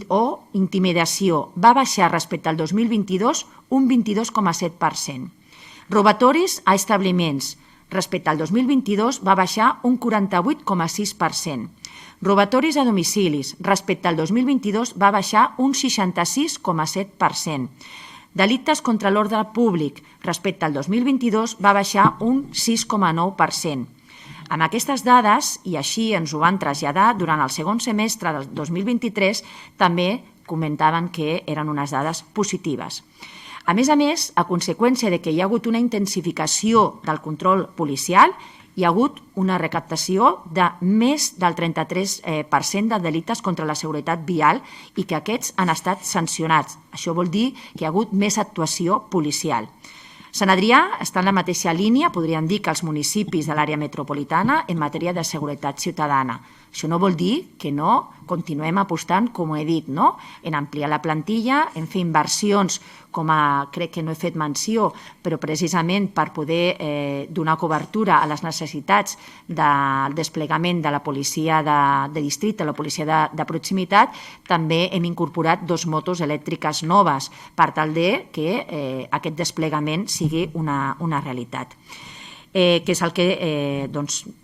o intimidació va baixar respecte al 2022 un 22,7%. Robatoris a establiments respecte al 2022 va baixar un 48,6%. Robatoris a domicilis respecte al 2022 va baixar un 66,7%. Delictes contra l'ordre públic respecte al 2022 va baixar un 6,9%. Amb aquestes dades, i així ens ho van traslladar durant el segon semestre del 2023, també comentaven que eren unes dades positives. A més, a conseqüència de que hi ha hagut una intensificació del control policial, hi ha hagut una recaptació de més del 33% de delictes contra la seguretat vial i que aquests han estat sancionats. Això vol dir que hi ha hagut més actuació policial. Sant Adrià està en la mateixa línia, podríem dir, que els municipis de l'àrea metropolitana en matèria de seguretat ciutadana. Això no vol dir que no continuem apostant, com he dit, en ampliar la plantilla, en fer inversions, crec que no he fet menció, però precisament per poder donar cobertura a les necessitats del desplegament de la policia de districte, la policia de proximitat, també hem incorporat 2 motos elèctriques noves per tal que aquest desplegament sigui una realitat. Que és el que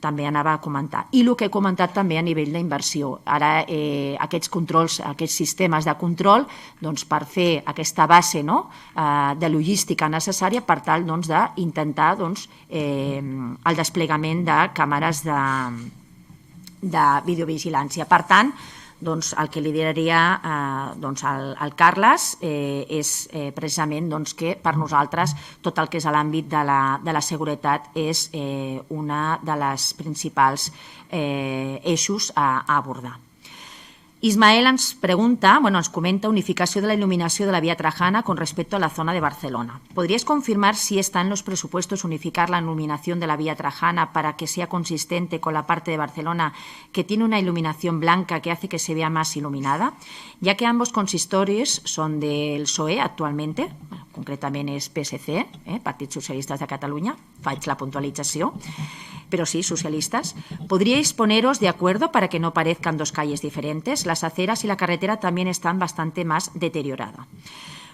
també anava a comentar. I el que he comentat també a nivell d'inversió. Ara aquests controls, aquests sistemes de control, per fer aquesta base de logística necessària per tal d'intentar el desplegament de càmeres de videovigilància. Per tant, el que li diria al Carles és precisament que per nosaltres tot el que és l'àmbit de la seguretat és una de les principals eixos a abordar. Ismael ens comenta unificación de la iluminación de la vía Trajana con respecto a la zona de Barcelona. ¿Podríais confirmar si está en los presupuestos unificar la iluminación de la vía Trajana para que sea consistente con la parte de Barcelona que tiene una iluminación blanca que hace que se vea más iluminada? Ya que ambos consistorios son del PSOE actualmente, concretament és PSC, Partit Socialistes de Catalunya, faig la puntualització, pero sí, socialistas. ¿Podríais poneros de acuerdo para que no parezcan 2 calles diferentes? Las aceras y la carretera también están bastante más deteriorada.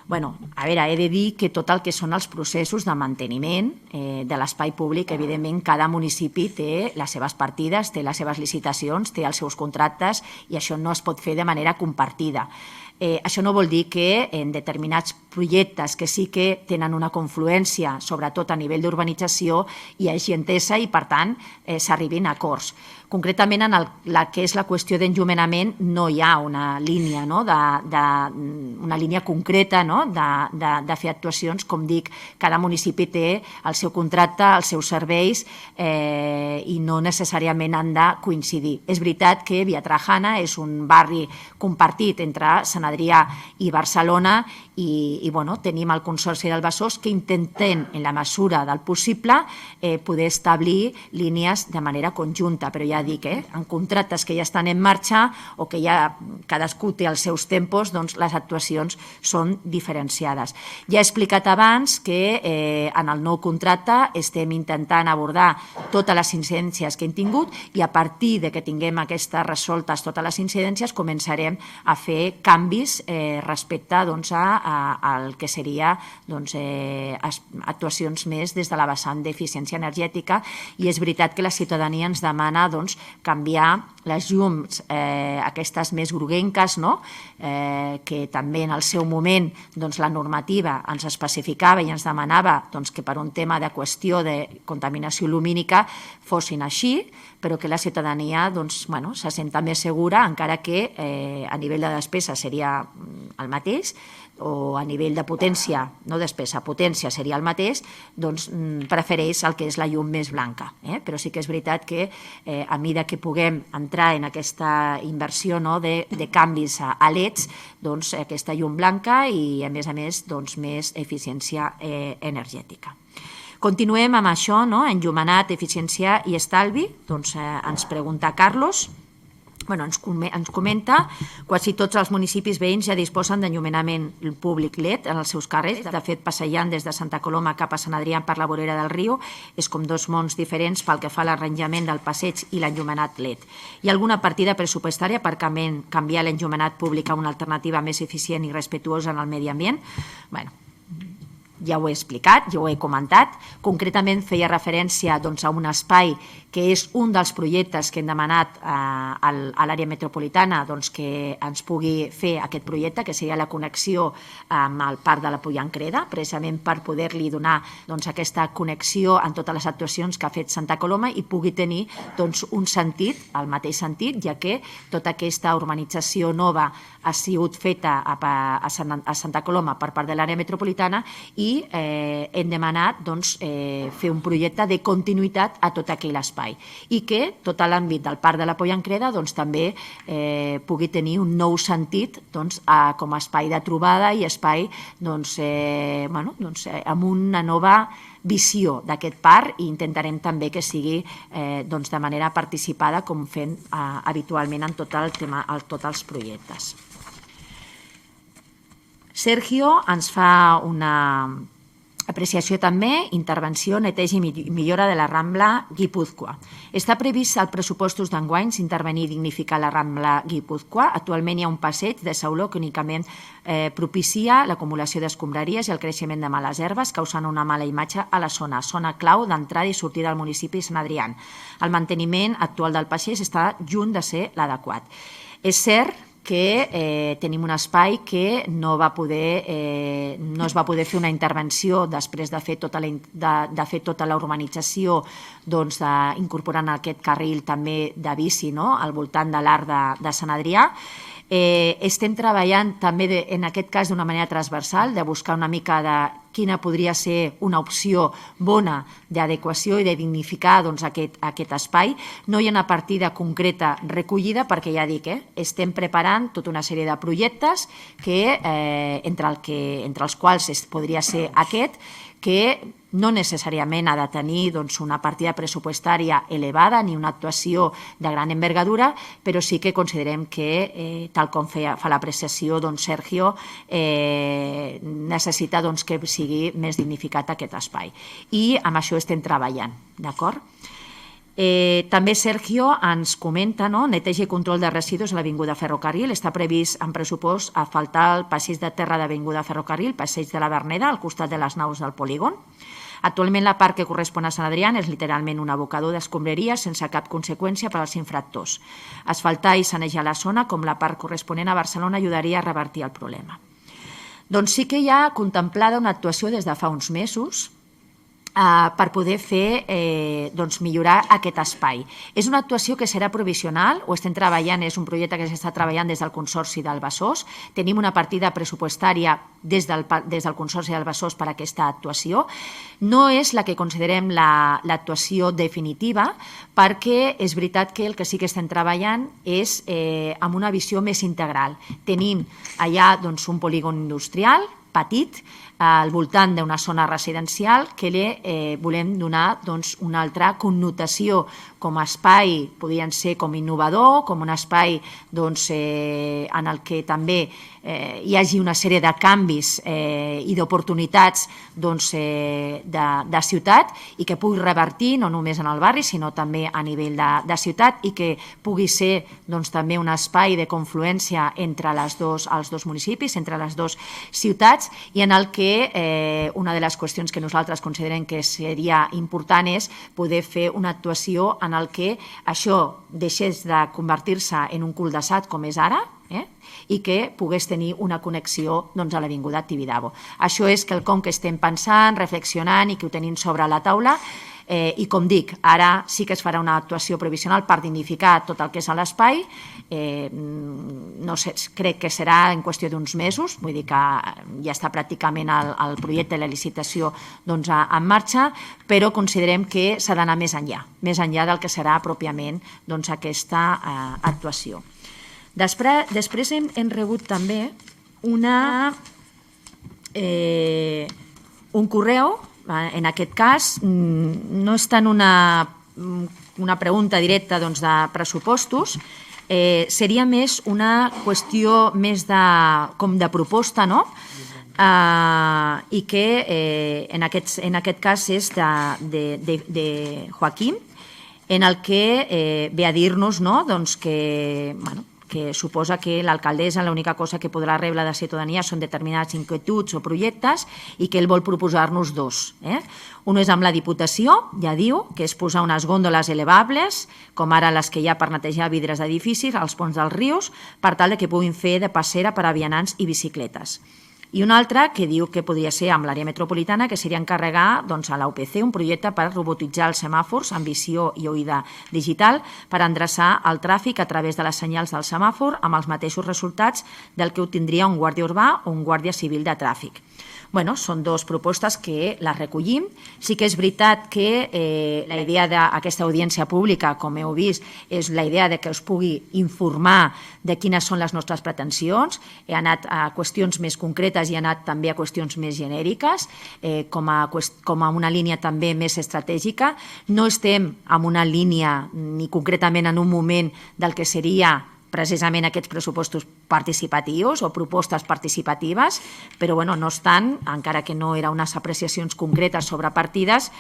Bueno, a veure, he de dir que tot el que són els processos de manteniment de l'espai públic, evidentment, cada municipi té les seves partides, té les seves licitacions, té els seus contractes i això no es pot fer de manera compartida. Això no vol dir que en determinats projectes que sí que tenen una confluència, sobretot a nivell d'urbanització, hi hagi entesa i, per tant, s'arribin a acords. Concretament, en la que és la qüestió d'enllumenament, no hi ha una línia, una línia concreta de fer actuacions. Com dic, cada municipi té el seu contracte, els seus serveis i no necessàriament han de coincidir. És veritat que Via Trajana és un barri compartit entre Sant Adrià i Barcelona i tenim el Consorci del Besòs que intentem, en la mesura del possible, poder establir línies de manera conjunta, però ja dic, en contractes que ja estan en marxa o que ja cadascú té els seus tempos, doncs les actuacions són diferenciades. Ja he explicat abans que en el nou contracte estem intentant abordar totes les incidències que hem tingut i a partir de que tinguem aquestes resoltes totes les incidències començarem a fer canvis respecte al que seria actuacions més des de la vessant d'eficiència energètica i és veritat que la ciutadania ens demana canviar les llums aquestes més groguenques, que també en el seu moment la normativa ens especificava i ens demanava que per un tema de qüestió de contaminació lumínica fossin així, però que la ciutadania se senta més segura, encara que a nivell de despesa seria el mateix, o a nivell de potència, no despesa, potència seria el mateix, doncs prefereix el que és la llum més blanca. Però sí que és veritat que a mesura que puguem entrar en aquesta inversió de canvis a LEDs, doncs aquesta llum blanca i a més més eficiència energètica. Continuem amb això, enllumenat, eficiència i estalvi. Doncs ens pregunta Carlos. Ens comenta quasi tots els municipis veïns ja disposen d'enllumenament públic LED en els seus carrers. De fet, passejant des de Santa Coloma cap a Sant Adrià per la vorera del riu és com dos mons diferents pel que fa a l'arranjament del passeig i l'enllumenat LED. Hi ha alguna partida pressupostària per canviar l'enllumenat públic a una alternativa més eficient i respectuosa en el medi ambient? Ja ho he explicat, ja ho he comentat. Concretament feia referència a un espai que és un dels projectes que hem demanat a l'àrea metropolitana que ens pugui fer aquest projecte, que seria la connexió amb el Parc de la Pollancreda, precisament per poder-li donar aquesta connexió en totes les actuacions que ha fet Santa Coloma i pugui tenir un sentit, el mateix sentit, ja que tota aquesta urbanització nova ha sigut feta a Santa Coloma per part de l'àrea metropolitana i hem demanat fer un projecte de continuïtat a tot aquell espai i que tot l'àmbit del Parc de la Pollancreda també pugui tenir un nou sentit com a espai de trobada i espai amb una nova visió d'aquest parc i intentarem també que sigui de manera participada com fem habitualment en tot el tema, tots els projectes. Sergio ens fa una apreciació també, intervenció, neteja i millora de la Rambla Guipúzcoa. Està previst als pressupostos d'enguany intervenir i dignificar la Rambla Guipúzcoa. Actualment hi ha un passeig de sauló que únicament propicia l'acumulació d'escombraries i el creixement de males herbes, causant una mala imatge a la zona clau d'entrada i sortida del municipi de Sant Adrià. El manteniment actual del passeig està lluny de ser l'adequat. És cert que tenim un espai que no es va poder fer una intervenció després de fer tota la urbanització incorporant aquest carril també de bici al voltant de l'Arc de Sant Adrià. Estem treballant també en aquest cas d'una manera transversal, de buscar una mica de quina podria ser una opció bona d'adequació i de dignificar aquest espai. No hi ha una partida concreta recollida perquè ja dic, estem preparant tota una sèrie de projectes entre els quals podria ser aquest, que no necessàriament ha de tenir una partida pressupostària elevada ni una actuació de gran envergadura, però sí que considerem que, tal com fa l'apreciació Sergio, necessita que sigui més dignificat aquest espai. I amb això estem treballant, d'acord? També Sergio ens comenta neteja i control de residus a l'Avinguda Ferrocarril. Està previst en pressupost asfaltar el passeig de terra d'Avinguda Ferrocarril, passeig de la Verneda, al costat de les naus del polígon. Actualment la part que correspon a Sant Adrià és literalment un abocador d'escombraries sense cap conseqüència per als infractors. Asfaltar i sanejar la zona, com la part corresponent a Barcelona, ajudaria a revertir el problema. Doncs sí que hi ha contemplada una actuació des de fa uns mesos per poder fer millorar aquest espai. És una actuació que serà provisional, ho estem treballant, és un projecte que s'està treballant des del Consorci del Besòs. Tenim una partida pressupostària des del Consorci del Besòs per a aquesta actuació. No és la que considerem l'actuació definitiva, perquè és veritat que el que sí que estem treballant és amb una visió més integral. Tenim allà un polígon industrial petit, al voltant d'una zona residencial que li volem donar una altra connotació com a espai, podrien ser com innovador, com un espai en el que també hi hagi una sèrie de canvis i d'oportunitats de ciutat i que pugui revertir no només en el barri sinó també a nivell de ciutat i que pugui ser també un espai de confluència entre els dos municipis, entre les dues ciutats i en el que una de les qüestions que nosaltres considerem que seria important és poder fer una actuació en el que això deixés de convertir-se en un cul-de-sac com és ara i que pogués tenir una connexió a l'Avinguda Tibidabo. Això és quelcom que estem pensant, reflexionant i que ho tenim sobre la taula. I com dic, ara sí que es farà una actuació provisional per dignificar tot el que és a l'espai. No sé, crec que serà en qüestió d'uns mesos, vull dir que ja està pràcticament el projecte i la licitació en marxa, però considerem que s'ha d'anar més enllà del que serà pròpiament aquesta actuació. Després hem rebut també un correu, en aquest cas no és tant una pregunta directa de pressupostos, seria més una qüestió més com de proposta, no? I que en aquest cas és de Joaquim, en el que ve a dir-nos que suposa que l'alcaldessa l'única cosa que podrà rebre de ciutadania són determinades inquietuds o projectes i que ell vol proposar-nos dos. Un és amb la Diputació, ja diu, que és posar unes gòndoles elevables, com ara les que hi ha per netejar vidres d'edificis als ponts dels rius, per tal que puguin fer de passera per a vianants i bicicletes. I un altre que diu que podria ser amb l'àrea metropolitana, que seria encarregar a la UPC un projecte per robotitzar els semàfors amb visió i oïda digital per endreçar el tràfic a través de les senyals del semàfor amb els mateixos resultats del que obtindria un guàrdia urbà o un guàrdia civil de tràfic. Són dues propostes que les recollim. Sí que és veritat que la idea d'aquesta audiència pública, com heu vist, és la idea que us pugui informar de quines són les nostres pretensions. He anat a qüestions més concretes i he anat també a qüestions més genèriques, com a una línia també més estratègica. No estem en una línia ni concretament en un moment del que seria precisament aquests pressupostos participatius o propostes participatives, però no obstant, encara que no eren unes apreciacions concretes sobre partides,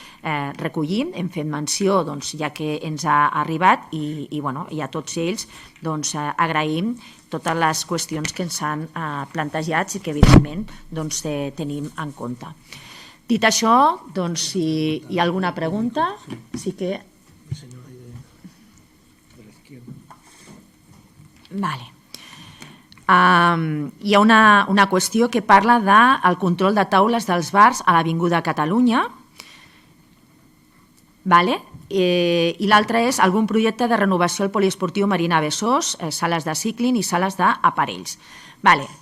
recollim, hem fet menció ja que ens ha arribat i a tots ells agraïm totes les qüestions que ens han plantejat i que evidentment tenim en compte. Dit això, si hi ha alguna pregunta, sí que... Vale. Hi ha una qüestió que parla del control de taules dels bars a l'Avinguda Catalunya, i l'altre és algun projecte de renovació al poliesportiu Marina Besòs, sales de cicling i sales d'aparells.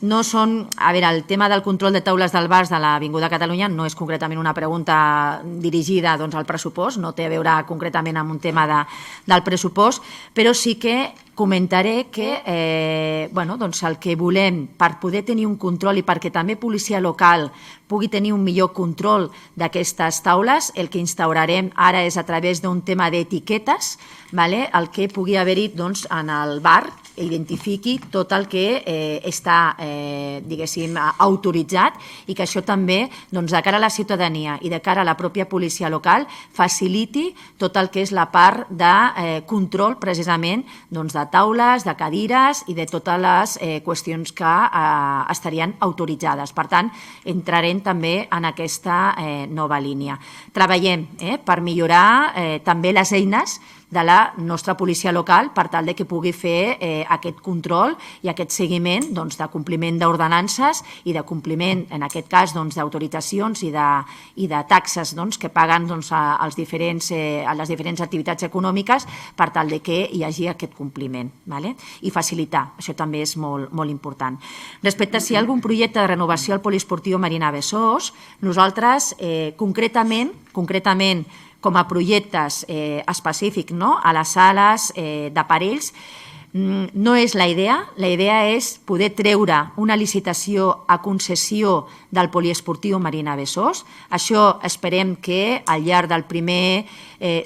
No són... A veure, el tema del control de taules dels bars de l'Avinguda Catalunya no és concretament una pregunta dirigida al pressupost, no té a veure concretament amb un tema del pressupost, però sí que comentaré que el que volem per poder tenir un control i perquè també policia local pugui tenir un millor control d'aquestes taules, el que instaurarem ara és a través d'un tema d'etiquetes, el que pugui haver-hi en el bar, identifiqui tot el que està, diguéssim, autoritzat i que això també, de cara a la ciutadania i de cara a la pròpia policia local, faciliti tot el que és la part de control precisament de taules, de cadires i de totes les qüestions que estarien autoritzades. Per tant, entrarem també en aquesta nova línia. Treballem per millorar també les eines de la nostra policia local per tal que pugui fer aquest control i aquest seguiment de compliment d'ordenances i de compliment, en aquest cas, d'autoritzacions i de taxes que paguen a les diferents activitats econòmiques per tal que hi hagi aquest compliment i facilitar. Això també és molt important. Respecte a si hi ha algun projecte de renovació al poliesportiu Marina Besòs, nosaltres concretament com a projectes específics a les sales d'aparells, no és la idea. La idea és poder treure una licitació a concessió del poliesportiu Marina Besòs. Això esperem que al llarg del primer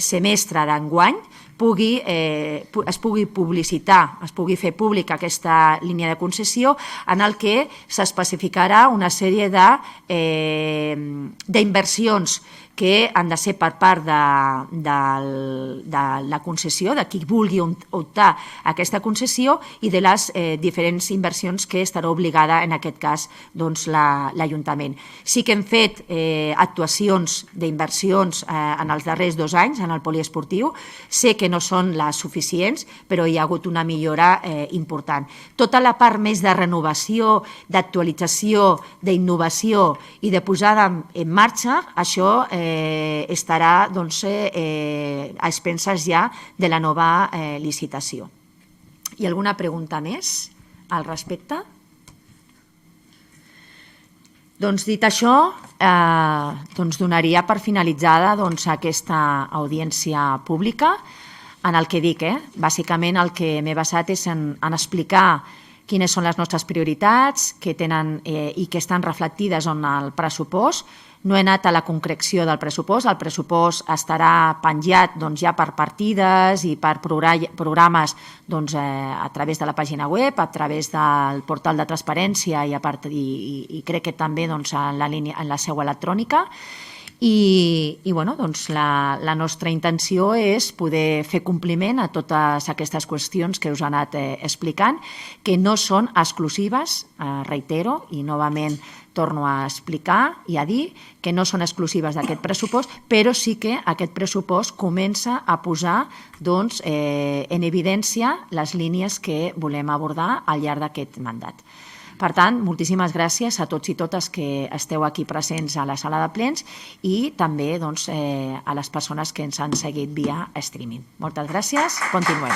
semestre d'enguany es pugui publicitar, es pugui fer pública aquesta línia de concessió en el que s'especificarà una sèrie d'inversions que han de ser per part de la concessió, de qui vulgui optar a aquesta concessió i de les diferents inversions que estarà obligada, en aquest cas, l'Ajuntament. Sí que hem fet actuacions d'inversions en els darrers 2 anys en el poliesportiu. Sé que no són les suficients, però hi ha hagut una millora important. Tota la part més de renovació, d'actualització, d'innovació i de posada en marxa, això estarà a expenses ja de la nova licitació. Hi ha alguna pregunta més al respecte? Doncs dit això, donaria per finalitzada aquesta audiència pública en el que dic, bàsicament el que m'he basat és en explicar quines són les nostres prioritats que tenen i que estan reflectides en el pressupost. No he anat a la concreció del pressupost, el pressupost estarà penjat ja per partides i per programes a través de la pàgina web, a través del portal de transparència i crec que també en la seu electrònica. I la nostra intenció és poder fer compliment a totes aquestes qüestions que us he anat explicant, que no són exclusives, reitero, i novament torno a explicar i a dir que no són exclusives d'aquest pressupost, però sí que aquest pressupost comença a posar en evidència les línies que volem abordar al llarg d'aquest mandat. Per tant, moltíssimes gràcies a tots i totes que esteu aquí presents a la sala de plens i també a les persones que ens han seguit via streaming. Moltes gràcies, continuem.